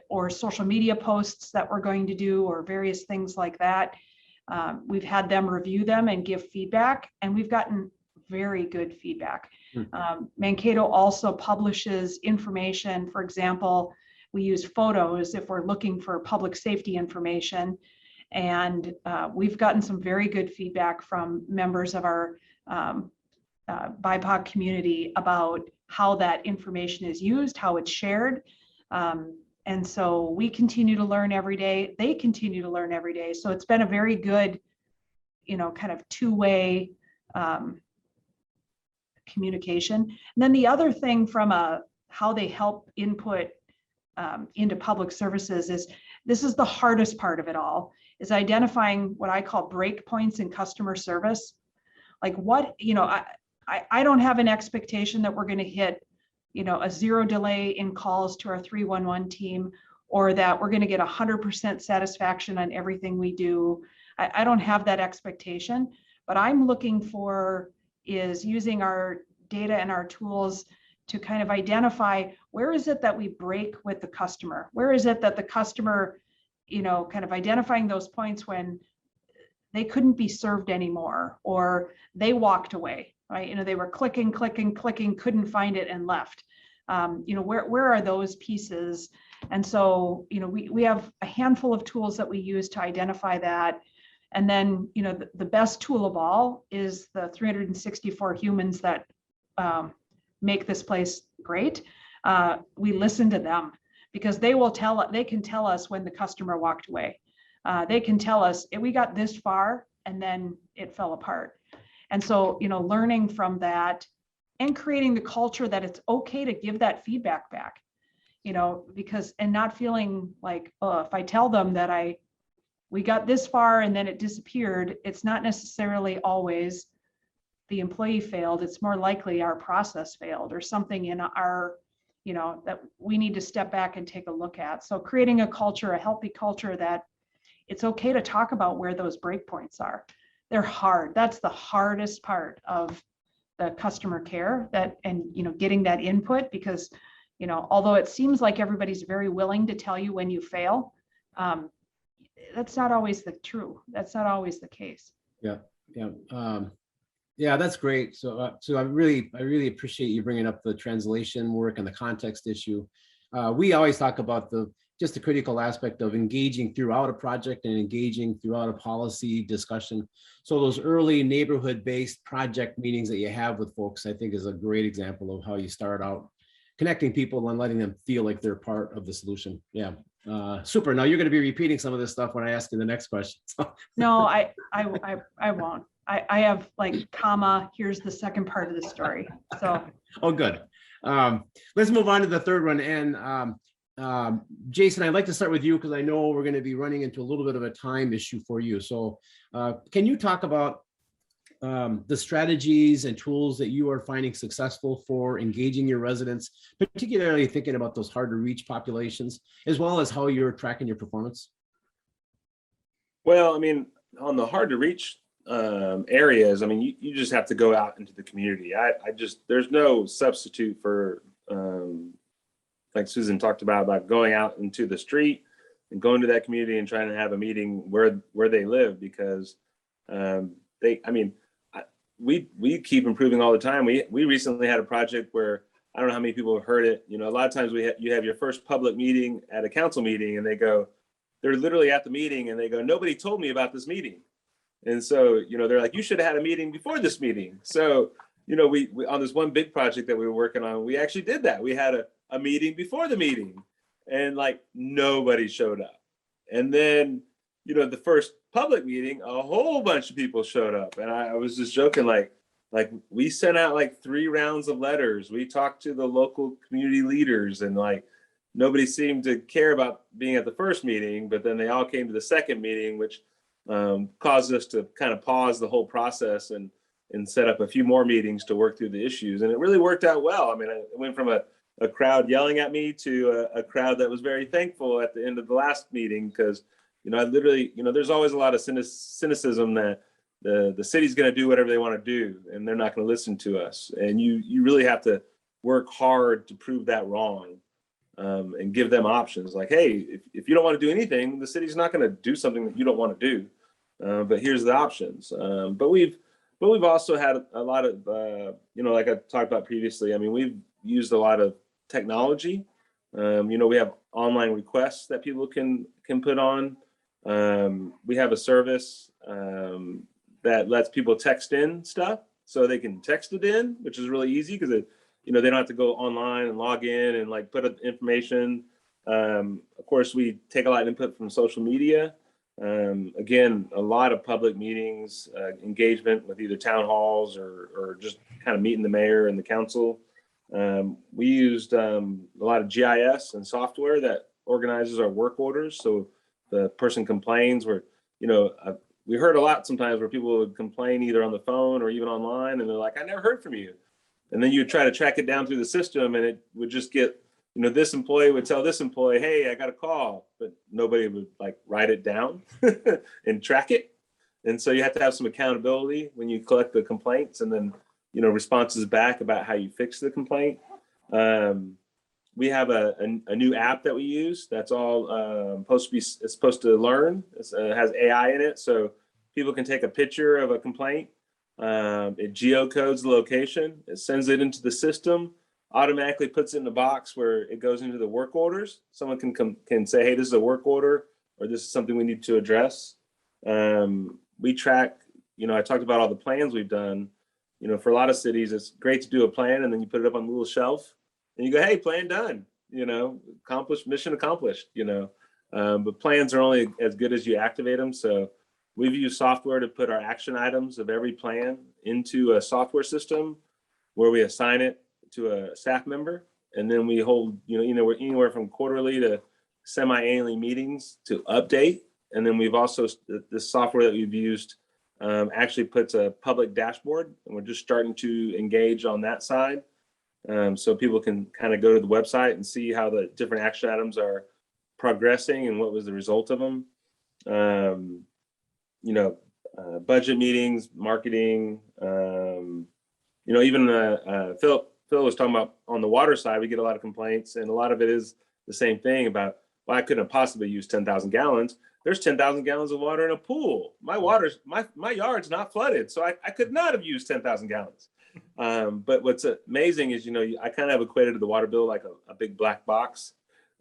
or social media posts that we're going to do, or various things like that. We've had them review them and give feedback, and we've gotten very good feedback. Mankato also publishes information. For example, we use photos if we're looking for public safety information, and we've gotten some very good feedback from members of our BIPOC community about how that information is used, how it's shared. And so we continue to learn every day. They continue to learn every day. So it's been a very good, kind of two-way communication. And then the other thing from how they help input into public services is, this is the hardest part of it all, is identifying what I call break points in customer service. Like I don't have an expectation that we're going to hit a 0 delay in calls to our 311 team, or that we're going to get 100% satisfaction on everything we do. I don't have that expectation, but I'm looking for is using our data and our tools to kind of identify, where is it that we break with the customer? Where is it that the customer, kind of identifying those points when they couldn't be served anymore, or they walked away, right? They were clicking, couldn't find it and left. Where are those pieces? And so, we have a handful of tools that we use to identify that. And then, the best tool of all is the 364 humans that make this place great. We listen to them, because they can tell us when the customer walked away. They can tell us, we got this far and then it fell apart. And so, learning from that and creating the culture that it's okay to give that feedback back, because, and not feeling like, oh, if I tell them that I we got this far and then it disappeared, it's not necessarily always the employee failed. It's more likely our process failed or something in our, that we need to step back and take a look at. So creating a culture, a healthy culture that it's okay to talk about where those breakpoints are. They're hard. That's the hardest part of the customer care, and getting that input, because although it seems like everybody's very willing to tell you when you fail, that's not always that's not always the case. Yeah. Yeah, that's great. So I really appreciate you bringing up the translation work and the context issue. We always talk about just the critical aspect of engaging throughout a project and engaging throughout a policy discussion. So those early neighborhood-based project meetings that you have with folks, I think, is a great example of how you start out connecting people and letting them feel like they're part of the solution. Yeah, super. Now you're going to be repeating some of this stuff when I ask you the next question. No, I won't. I have like comma, here's the second part of the story. So. Oh, good. Let's move on to the third one. And Jason, I'd like to start with you because I know we're going to be running into a little bit of a time issue for you. So can you talk about the strategies and tools that you are finding successful for engaging your residents, particularly thinking about those hard to reach populations, as well as how you're tracking your performance? Well, I mean, on the hard to reach areas, I mean, you just have to go out into the community. There's no substitute for, like Susan talked about going out into the street and going to that community and trying to have a meeting where they live, because we keep improving all the time. We recently had a project where, I don't know how many people have heard it. A lot of times you have your first public meeting at a council meeting, and they're literally at the meeting and they go, nobody told me about this meeting. And so, they're like, you should have had a meeting before this meeting. So, we on this one big project that we were working on, we actually did that. We had a meeting before the meeting, and like nobody showed up. And then, the first public meeting, a whole bunch of people showed up. And I was just joking, like we sent out like 3 rounds of letters. We talked to the local community leaders, and like nobody seemed to care about being at the first meeting, but then they all came to the second meeting, which caused us to kind of pause the whole process and set up a few more meetings to work through the issues. And it really worked out well. I mean, I went from a crowd yelling at me to a crowd that was very thankful at the end of the last meeting, because, I literally, there's always a lot of cynicism that the city's going to do whatever they want to do, and they're not going to listen to us. And you really have to work hard to prove that wrong, and give them options. Like, hey, if you don't want to do anything, the city's not going to do something that you don't want to do. But here's the options. But we've also had a lot of, like I talked about previously, I mean, we've used a lot of technology. We have online requests that people can put on. We have a service that lets people text in stuff, so they can text it in, which is really easy because they don't have to go online and log in and like put up information. Of course, we take a lot of input from social media. Again, a lot of public meetings, engagement with either town halls or just kind of meeting the mayor and the council. We used a lot of GIS and software that organizes our work orders. So the person complains, we heard a lot sometimes where people would complain either on the phone or even online, and they're like, I never heard from you. And then you would try to track it down through the system, and it would just get, this employee would tell this employee, hey, I got a call, but nobody would like write it down and track it. And so you have to have some accountability when you collect the complaints, and then, responses back about how you fix the complaint. We have a new app that we use that's all it's supposed to learn. It has AI in it, so people can take a picture of a complaint. It geocodes the location. It sends it into the system, automatically puts it in a box where it goes into the work orders. Someone can say, hey, this is a work order, or this is something we need to address. We track, I talked about all the plans we've done. For a lot of cities, it's great to do a plan and then you put it up on a little shelf and you go, hey, plan done, accomplished, mission accomplished, but plans are only as good as you activate them. So we've used software to put our action items of every plan into a software system where we assign it to a staff member. And then we hold, anywhere from quarterly to semi-annually meetings to update and then we've also, the software that we've used actually puts a public dashboard, and we're just starting to engage on that side. So people can kind of go to the website and see how the different action items are progressing and what was the result of them. You know, budget meetings, marketing, you know, even Phil was talking about on the water side, we get a lot of complaints, and a lot of it is the same thing about, well, I couldn't have possibly used 10,000 gallons. There's 10,000 gallons of water in a pool. My yard's not flooded, so I could not have used 10,000 gallons. But what's amazing is, you know, I kind of equated the water bill like a big black box,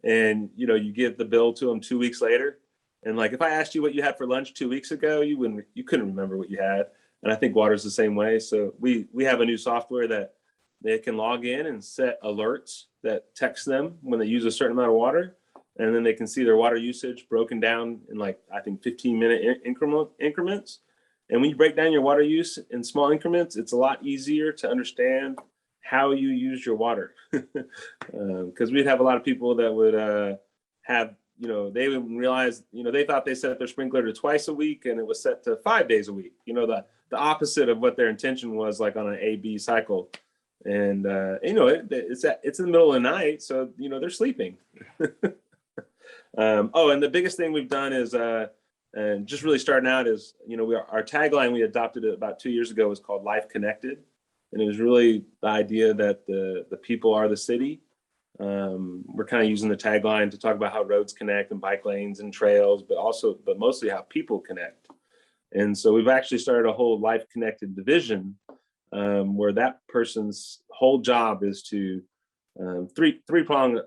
and, you know, you give the bill to them 2 weeks later. And like, if I asked you what you had for lunch 2 weeks ago, you couldn't remember what you had. And I think water's the same way. So we have a new software that they can log in and set alerts that text them when they use a certain amount of water. And then they can see their water usage broken down in, like, I think 15-minute increments. And when you break down your water use in small increments, it's a lot easier to understand how you use your water. Because we'd have a lot of people that would have, you know, they would realize, you know, they thought they set their sprinkler to twice a week, and it was set to 5 days a week. You know, the opposite of what their intention was, like on an A/B cycle. And you know, it's in the middle of the night, so, you know, they're sleeping. Oh, and the biggest thing we've done is, and just really starting out is, you know, our tagline, we adopted it about 2 years ago, was called Life Connected. And it was really the idea that the people are the city. We're kind of using the tagline to talk about how roads connect and bike lanes and trails, but mostly how people connect. And so we've actually started a whole Life Connected division, where that person's whole job is to three-prong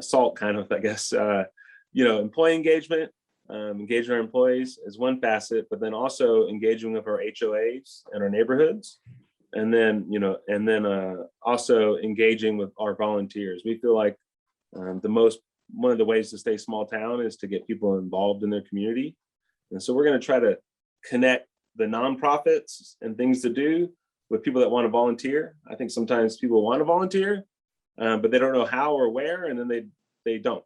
SALT kind of, I guess, you know, employee engagement, engaging our employees is one facet, but then also engaging with our HOAs and our neighborhoods. And then, you know, also engaging with our volunteers. We feel like one of the ways to stay small town is to get people involved in their community. And so we're going to try to connect the nonprofits and things to do with people that want to volunteer. I think sometimes people want to volunteer, but they don't know how or where, and then they don't.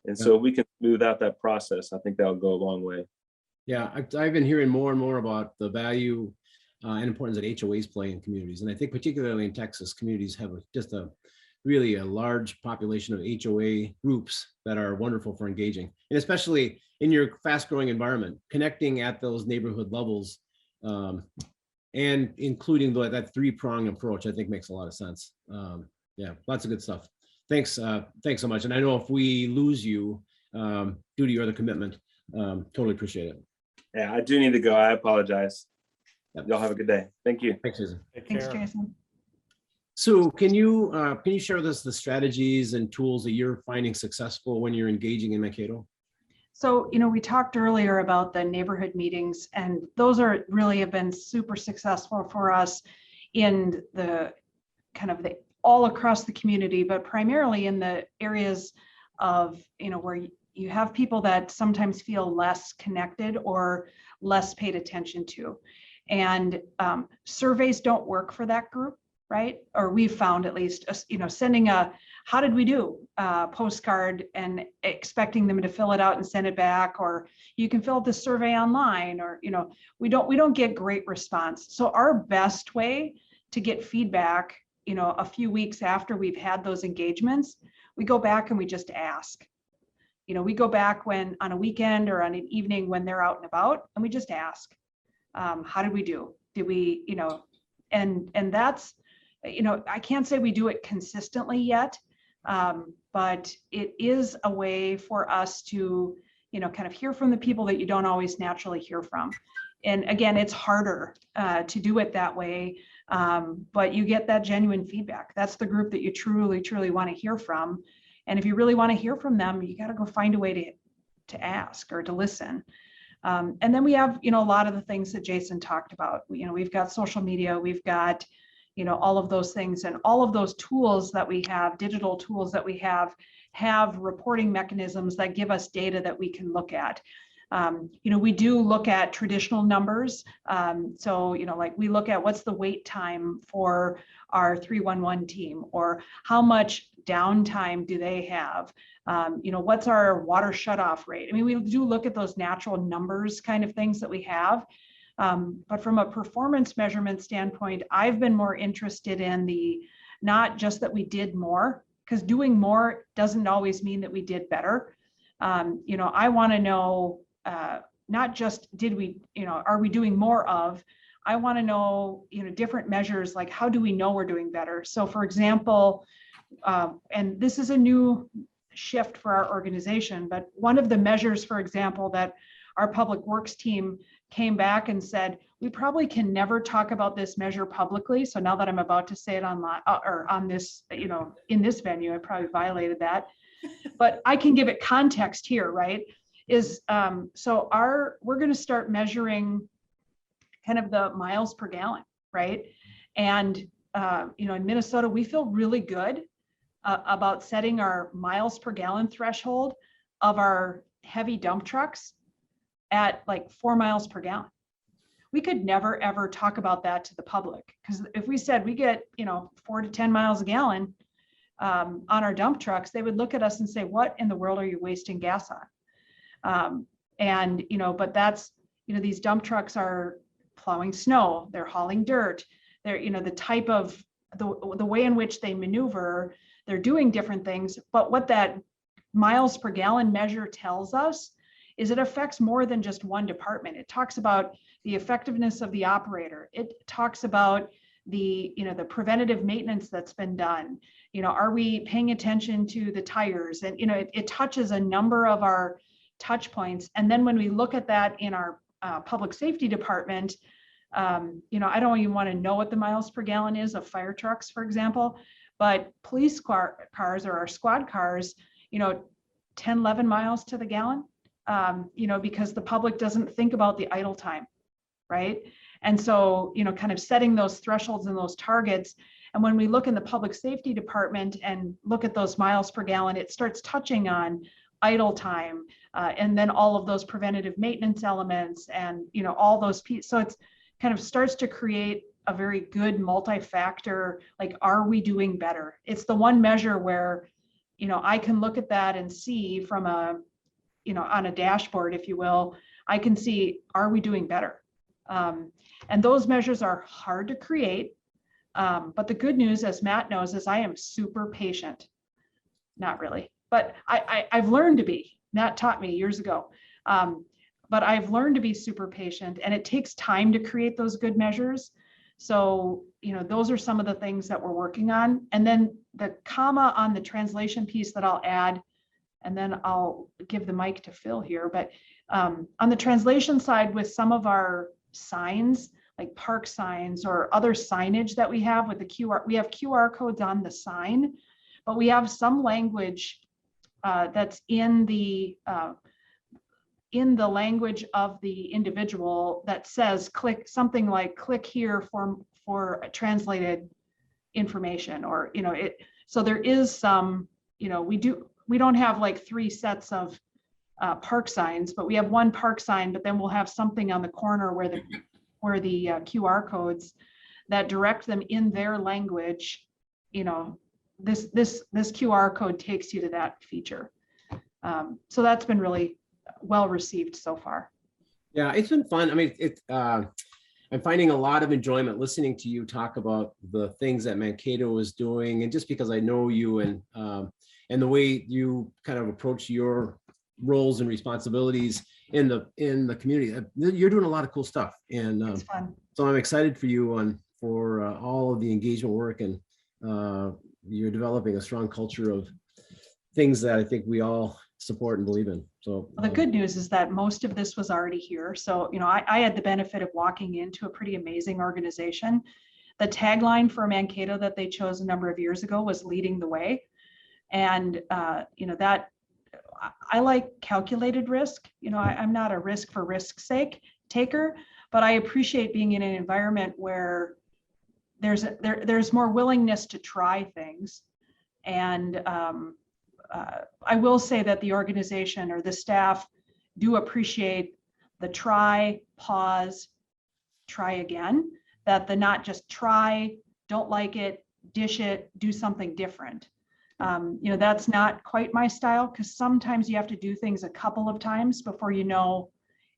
And so we can smooth out that process. I think that'll go a long way. Yeah, I've been hearing more and more about the value and importance that HOAs play in communities. And I think particularly in Texas, communities have really a large population of HOA groups that are wonderful for engaging. And especially in your fast growing environment, connecting at those neighborhood levels and including that three-prong approach, I think makes a lot of sense. Yeah, lots of good stuff. Thanks so much. And I know if we lose you due to your other commitment, totally appreciate it. Yeah, I do need to go. I apologize. Yep. Y'all have a good day. Thank you. Thanks, Jason. Thanks, Jason. So can you share with us the strategies and tools that you're finding successful when you're engaging in Mankato? So, you know, we talked earlier about the neighborhood meetings, and those really have been super successful for us in the kind of all across the community, but primarily in the areas of, you know, where you have people that sometimes feel less connected or less paid attention to. And surveys don't work for that group, right? Or we've found, at least, you know, sending a "how did we do" postcard and expecting them to fill it out and send it back, or you can fill out the survey online, or, you know, we don't get great response. So our best way to get feedback, you know, a few weeks after we've had those engagements, we go back and we just ask. You know, we go back on a weekend or on an evening when they're out and about, and we just ask, how did we do? Did we, you know, and that's, you know, I can't say we do it consistently yet, but it is a way for us to, you know, kind of hear from the people that you don't always naturally hear from. And again, it's harder to do it that way, but you get that genuine feedback. That's the group that you truly, truly want to hear from. And if you really want to hear from them, you got to go find a way to ask or to listen. And then we have, you know, a lot of the things that Jason talked about. You know, we've got social media, we've got, you know, all of those things, and all of those tools that we have, digital tools that we have reporting mechanisms that give us data that we can look at. We do look at traditional numbers. So, like we look at what's the wait time for our 311 team, or how much downtime do they have? What's our water shutoff rate? I mean, we do look at those natural numbers kind of things that we have. But from a performance measurement standpoint, I've been more interested in not just that we did more, because doing more doesn't always mean that we did better. I want to know, not just did we, are we doing more of, I want to know, different measures, like how do we know we're doing better? So for example, and this is a new shift for our organization, but one of the measures, for example, that our public works team came back and said, we probably can never talk about this measure publicly. So now that I'm about to say it online or on this, in this venue, I probably violated that, but I can give it context here, right? So we're going to start measuring kind of the miles per gallon, right? And, in Minnesota, we feel really good about setting our miles per gallon threshold of our heavy dump trucks at like 4 miles per gallon. We could never, ever talk about that to the public, because if we said we get, 4 to 10 miles a gallon on our dump trucks, they would look at us and say, what in the world are you wasting gas on? But that's, these dump trucks are plowing snow, they're hauling dirt, they're, the type of, the way in which they maneuver, they're doing different things. But what that miles per gallon measure tells us is it affects more than just one department. It talks about the effectiveness of the operator. It talks about the preventative maintenance that's been done. Are we paying attention to the tires? And, it touches a number of our touch points. And then when we look at that in our public safety department, I don't even want to know what the miles per gallon is of fire trucks, for example, but police cars or our squad cars, 10, 11 miles to the gallon, because the public doesn't think about the idle time, right? And so, kind of setting those thresholds and those targets. And when we look in the public safety department and look at those miles per gallon, it starts touching on idle time, and then all of those preventative maintenance elements and, all those pieces. So it's kind of starts to create a very good multi-factor, like, are we doing better? It's the one measure where, I can look at that and see from on a dashboard, if you will, I can see, are we doing better? And those measures are hard to create. But the good news, as Matt knows, is I am super patient. Not really, but I've learned to be. Matt taught me years ago. But I've learned to be super patient, and it takes time to create those good measures. So, those are some of the things that we're working on. And then the comma on the translation piece that I'll add, and then I'll give the mic to Phil here. But on the translation side, with some of our signs, like park signs or other signage that we have with the QR, we have QR codes on the sign, but we have some language that's in the language of the individual that says click something like click here for translated information, or so there is some, we don't have like 3 sets of park signs, but we have one park sign, but then we'll have something on the corner where the QR codes that direct them in their language. This QR code takes you to that feature. So that's been really well received so far. Yeah, it's been fun. I mean, I'm finding a lot of enjoyment listening to you talk about the things that Mankato is doing, and just because I know you and the way you kind of approach your roles and responsibilities in the community, you're doing a lot of cool stuff, and it's fun. So I'm excited for you for all of the engagement work, and you're developing a strong culture of things that I think we all support and believe in. So the good news is that most of this was already here. So, I had the benefit of walking into a pretty amazing organization. The tagline for Mankato that they chose a number of years ago was leading the way. And, that I like calculated risk. I'm not a risk for risk's sake taker, but I appreciate being in an environment where there's more willingness to try things. And I will say that the organization or the staff do appreciate the try, pause, try again, that the not just try, don't like it, dish it, do something different. That's not quite my style, because sometimes you have to do things a couple of times before you know,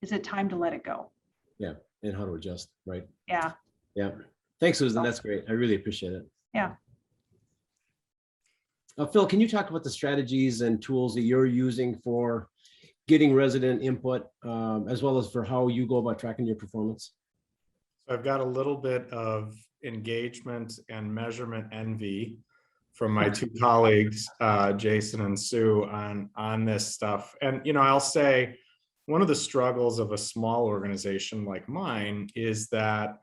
is it time to let it go? Yeah, and how to adjust, right? Yeah. Yeah. Thanks, Susan. That's great. I really appreciate it. Yeah. Phil, can you talk about the strategies and tools that you're using for getting resident input, as well as for how you go about tracking your performance? So I've got a little bit of engagement and measurement envy from my two colleagues, Jason and Sue, on this stuff. And I'll say one of the struggles of a small organization like mine is that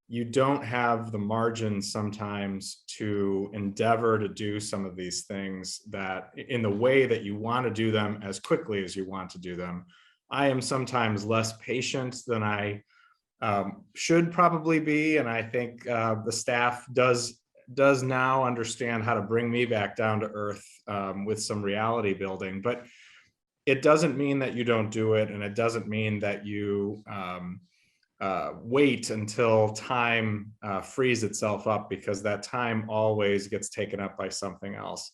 you don't have the margin sometimes to endeavor to do some of these things that in the way that you want to do them as quickly as you want to do them. I am sometimes less patient than I should probably be. And I think the staff does now understand how to bring me back down to earth with some reality building. But it doesn't mean that you don't do it. And it doesn't mean that you wait until time frees itself up, because that time always gets taken up by something else.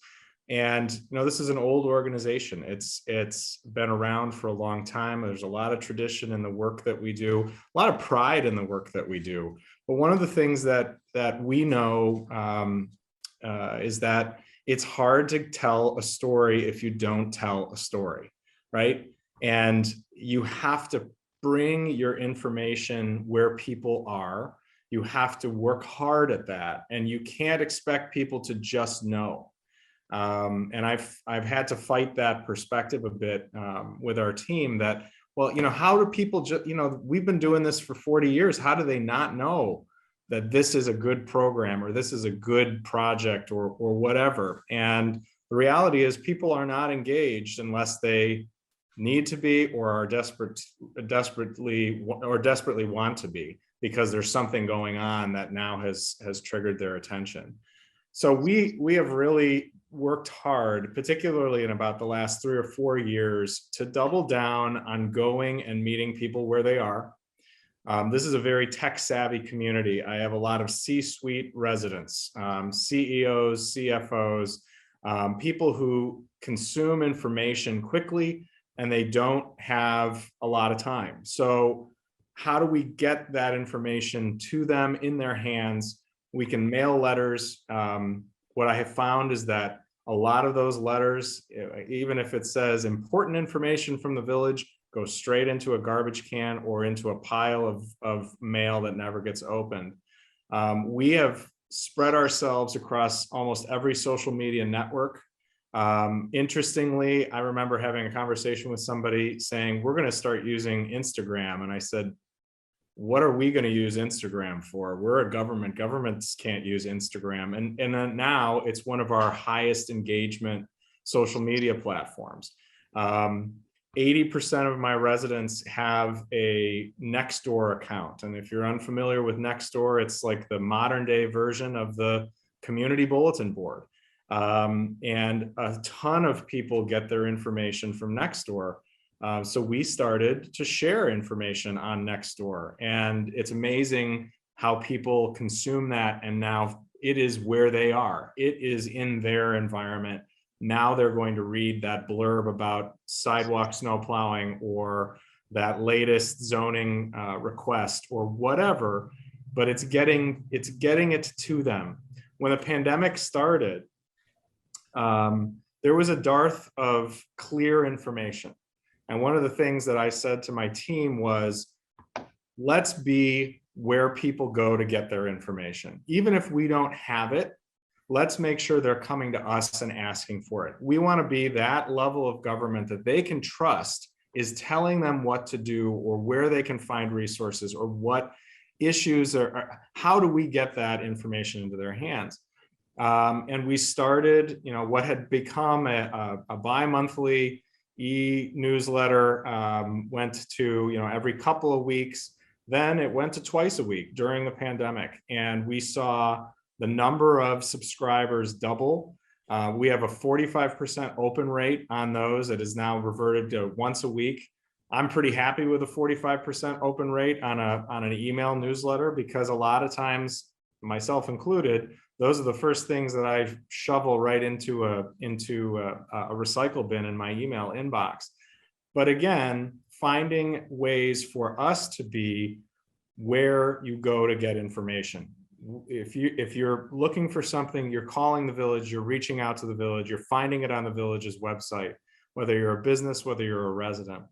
And this is an old organization. It's been around for a long time. There's a lot of tradition in the work that we do, a lot of pride in the work that we do. But one of the things that we know is that it's hard to tell a story if you don't tell a story, right? And you have to bring your information where people are. You have to work hard at that, and you can't expect people to just know. And I've had to fight that perspective a bit with our team that, well, how do people just, we've been doing this for 40 years. How do they not know that this is a good program or this is a good project or whatever? And the reality is people are not engaged unless they need to be or are desperately want to be, because there's something going on that now has triggered their attention. So we have really worked hard, particularly in about the last 3 or 4 years, to double down on going and meeting people where they are. This is a very tech savvy community. I have a lot of C-suite residents, CEOs, CFOs, people who consume information quickly and they don't have a lot of time. So how do we get that information to them in their hands? We can mail letters. What I have found is that a lot of those letters, even if it says important information from the village, go straight into a garbage can or into a pile of mail that never gets opened. We have spread ourselves across almost every social media network. Interestingly, I remember having a conversation with somebody saying, we're going to start using Instagram. And I said, what are we going to use Instagram for? We're a government. Governments can't use Instagram. And then now it's one of our highest engagement social media platforms. 80% of my residents have a Nextdoor account. And if you're unfamiliar with Nextdoor, it's like the modern day version of the community bulletin board. And a ton of people get their information from Nextdoor. So we started to share information on Nextdoor, and it's amazing how people consume that. And now it is where they are. It is in their environment. Now they're going to read that blurb about sidewalk snow plowing or that latest zoning request or whatever, but it's getting it to them. When the pandemic started, there was a dearth of clear information. And one of the things that I said to my team was, let's be where people go to get their information. Even if we don't have it, let's make sure they're coming to us and asking for it. We want to be that level of government that they can trust is telling them what to do or where they can find resources or what issues are, how do we get that information into their hands? And we started, what had become a bi-monthly e-newsletter, went to, every couple of weeks. Then it went to twice a week during the pandemic. And we saw the number of subscribers double. We have a 45% open rate on those. It is now reverted to once a week. I'm pretty happy with a 45% open rate on an email newsletter, because a lot of times, myself included, those are the first things that I shovel right into a recycle bin in my email inbox. But again, finding ways for us to be where you go to get information. If you're looking for something, you're calling the village, you're reaching out to the village, you're finding it on the village's website, whether you're a business, whether you're a resident.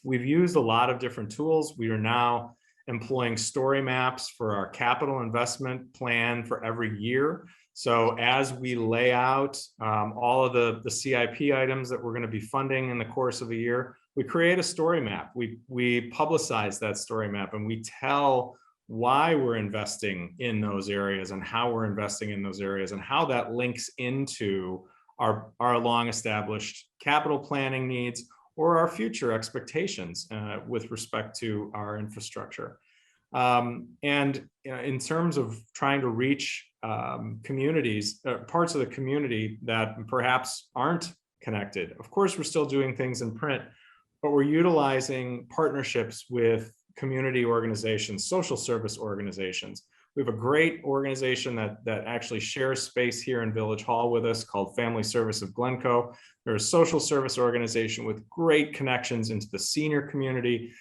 We've used a lot of different tools. We are now employing story maps for our capital investment plan for every year. So as we lay out all of the CIP items that we're going to be funding in the course of a year, we create a story map. We publicize that story map, and we tell why we're investing in those areas and how we're investing in those areas and how that links into our long established capital planning needs or our future expectations with respect to our infrastructure. And in terms of trying to reach communities, parts of the community that perhaps aren't connected, of course, we're still doing things in print, but we're utilizing partnerships with community organizations, social service organizations. We have a great organization that actually shares space here in Village Hall with us called Family Service of Glencoe. They're a social service organization with great connections into the senior community,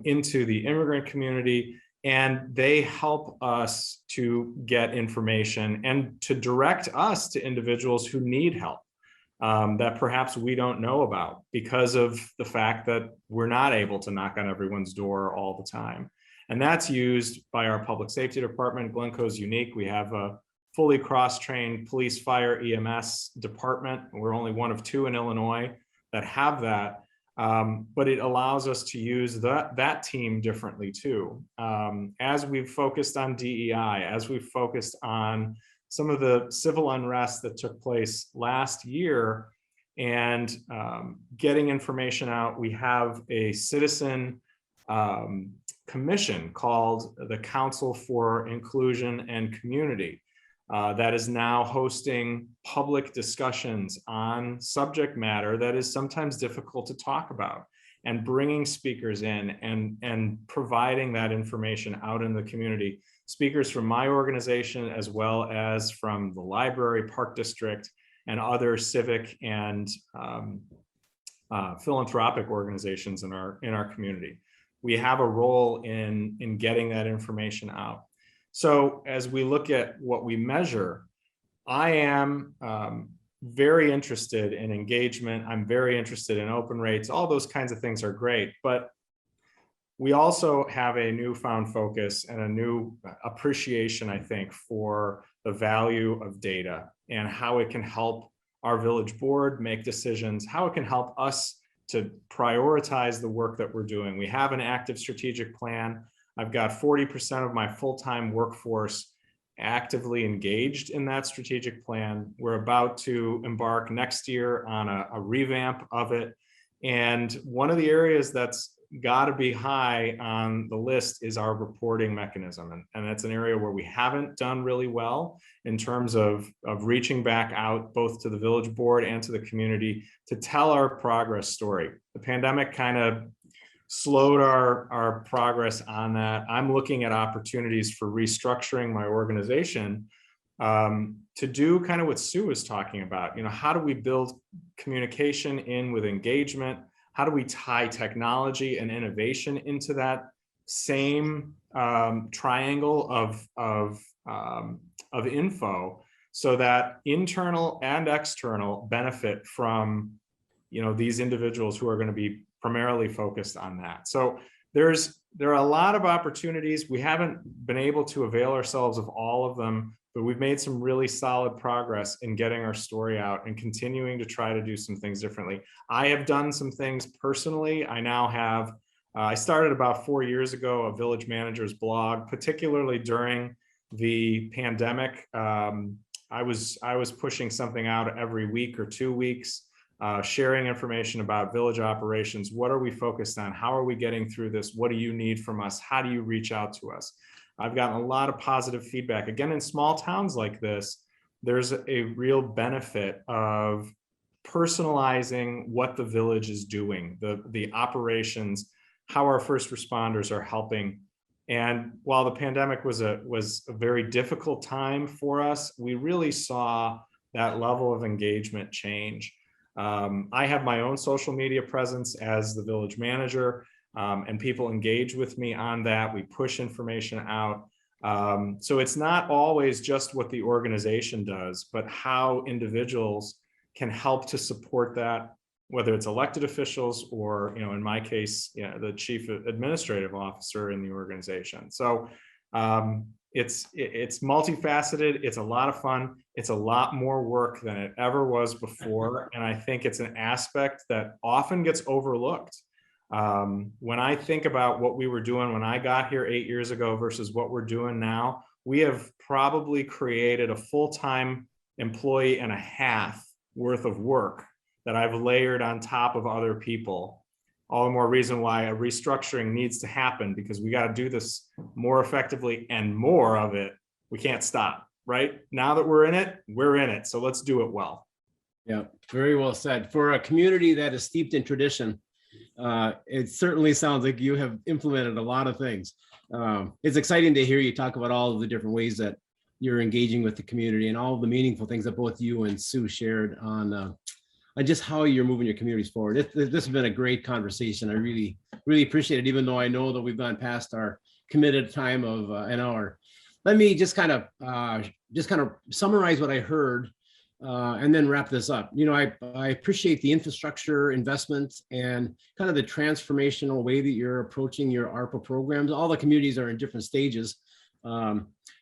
into the immigrant community, and they help us to get information and to direct us to individuals who need help that perhaps we don't know about because of the fact that we're not able to knock on everyone's door all the time. And that's used by our public safety department. Glencoe is unique. We have a fully cross-trained police, fire, EMS department. We're only one of 2 in Illinois that have that. But it allows us to use that team differently too. As we've focused on DEI, as we've focused on some of the civil unrest that took place last year and getting information out, we have a citizen commission called the Council for Inclusion and Community that is now hosting public discussions on subject matter that is sometimes difficult to talk about, and bringing speakers in and providing that information out in the community. Speakers from my organization, as well as from the library, park district, and other civic and philanthropic organizations in our community. We have a role in getting that information out. So as we look at what we measure, I am very interested in engagement. I'm very interested in open rates. All those kinds of things are great, but we also have a newfound focus and a new appreciation, I think, for the value of data and how it can help our village board make decisions, how it can help us to prioritize the work that we're doing. We have an active strategic plan. I've got 40% of my full-time workforce actively engaged in that strategic plan. We're about to embark next year on a revamp of it. And one of the areas that's got to be high on the list is our reporting mechanism. And that's an area where we haven't done really well in terms of reaching back out both to the village board and to the community to tell our progress story. The pandemic kind of slowed our progress on that. I'm looking at opportunities for restructuring my organization to do kind of what Sue was talking about. You know, how do we build communication in with engagement? How do we tie technology and innovation into that same triangle of info, so that internal and external benefit from, you know, these individuals who are going to be primarily focused on that. So there are a lot of opportunities. We haven't been able to avail ourselves of all of them, but we've made some really solid progress in getting our story out and continuing to try to do some things differently. I have done some things personally. I now have, I started about 4 years ago, a village manager's blog, particularly during the pandemic. I was pushing something out every week or 2 weeks, sharing information about village operations. What are we focused on? How are we getting through this? What do you need from us? How do you reach out to us? I've gotten a lot of positive feedback. Again, in small towns like this, there's a real benefit of personalizing what the village is doing, the operations, how our first responders are helping. And while the pandemic was a very difficult time for us, we really saw that level of engagement change. I have my own social media presence as the village manager, and people engage with me on that. We push information out. So it's not always just what the organization does, but how individuals can help to support that, whether it's elected officials or, in my case, the chief administrative officer in the organization. So it's multifaceted. It's a lot of fun. It's a lot more work than it ever was before. And I think it's an aspect that often gets overlooked. When I think about what we were doing when I got here 8 years ago versus what we're doing now, we have probably created a full-time employee and a half worth of work that I've layered on top of other people. All the more reason why a restructuring needs to happen, because we got to do this more effectively, and more of it. We can't stop, right? Now that we're in it. So let's do it well. Yeah, very well said. For a community that is steeped in tradition, it certainly sounds like you have implemented a lot of things. It's exciting to hear you talk about all of the different ways that you're engaging with the community and all of the meaningful things that both you and Sue shared on just how you're moving your communities forward. This has been a great conversation. I really, really appreciate it, even though I know that we've gone past our committed time of an hour. Let me just kind of summarize what I heard and then wrap this up. I appreciate the infrastructure investments and kind of the transformational way that you're approaching your ARPA programs. All the communities are in different stages.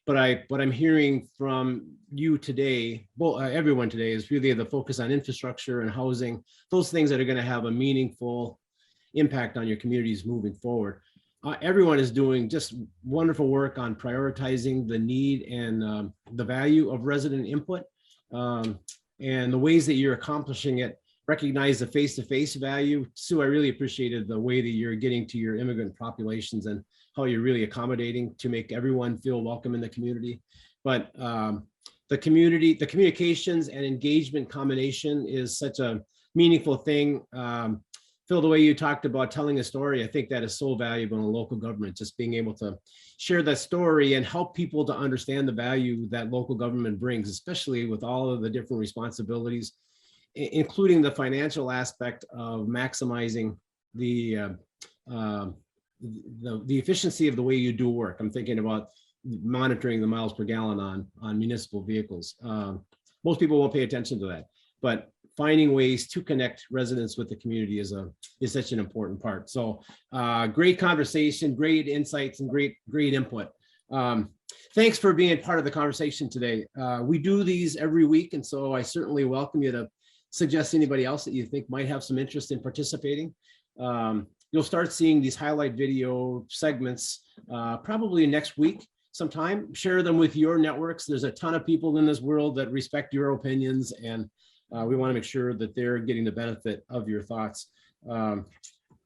But what I'm hearing from you today, everyone today, is really the focus on infrastructure and housing, those things that are going to have a meaningful impact on your communities moving forward. Everyone is doing just wonderful work on prioritizing the need and the value of resident input, and the ways that you're accomplishing it. Recognize the face-to-face value. Sue, I really appreciated the way that you're getting to your immigrant populations and how you're really accommodating to make everyone feel welcome in the community. But the communications and engagement combination is such a meaningful thing. Phil, the way you talked about telling a story, I think that is so valuable in a local government, just being able to share that story and help people to understand the value that local government brings, especially with all of the different responsibilities, including the financial aspect of maximizing the efficiency of the way you do work. I'm thinking about monitoring the miles per gallon on municipal vehicles. Most people won't pay attention to that, but finding ways to connect residents with the community is such an important part. So great conversation, great insights, and great input. Thanks for being part of the conversation today. We do these every week, and so I certainly welcome you to suggest anybody else that you think might have some interest in participating. You'll start seeing these highlight video segments probably next week sometime. Share them with your networks. There's a ton of people in this world that respect your opinions, and we want to make sure that they're getting the benefit of your thoughts.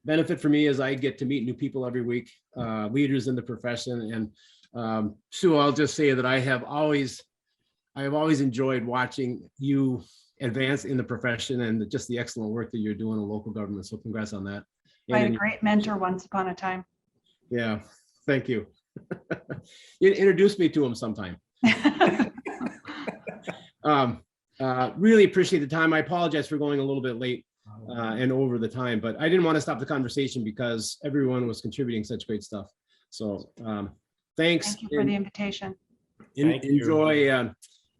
Benefit for me is I get to meet new people every week, leaders in the profession. And Sue, I'll just say that I have always enjoyed watching you advance in the profession and just the excellent work that you're doing in local government. So congrats on that. I had a great mentor once upon a time. Yeah, thank you. You introduced me to him sometime. Really appreciate the time. I apologize for going a little bit late and over the time, but I didn't want to stop the conversation because everyone was contributing such great stuff. So thanks. Thank you for the invitation.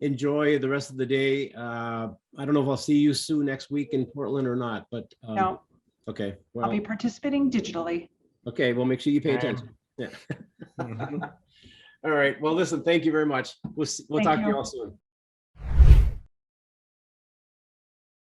Enjoy the rest of the day. I don't know if I'll see you, Sue, next week in Portland or not, but no. Okay. Well, I'll be participating digitally. Okay, well, make sure you pay attention. Yeah. All right. Well, listen, thank you very much. We'll talk to you all soon.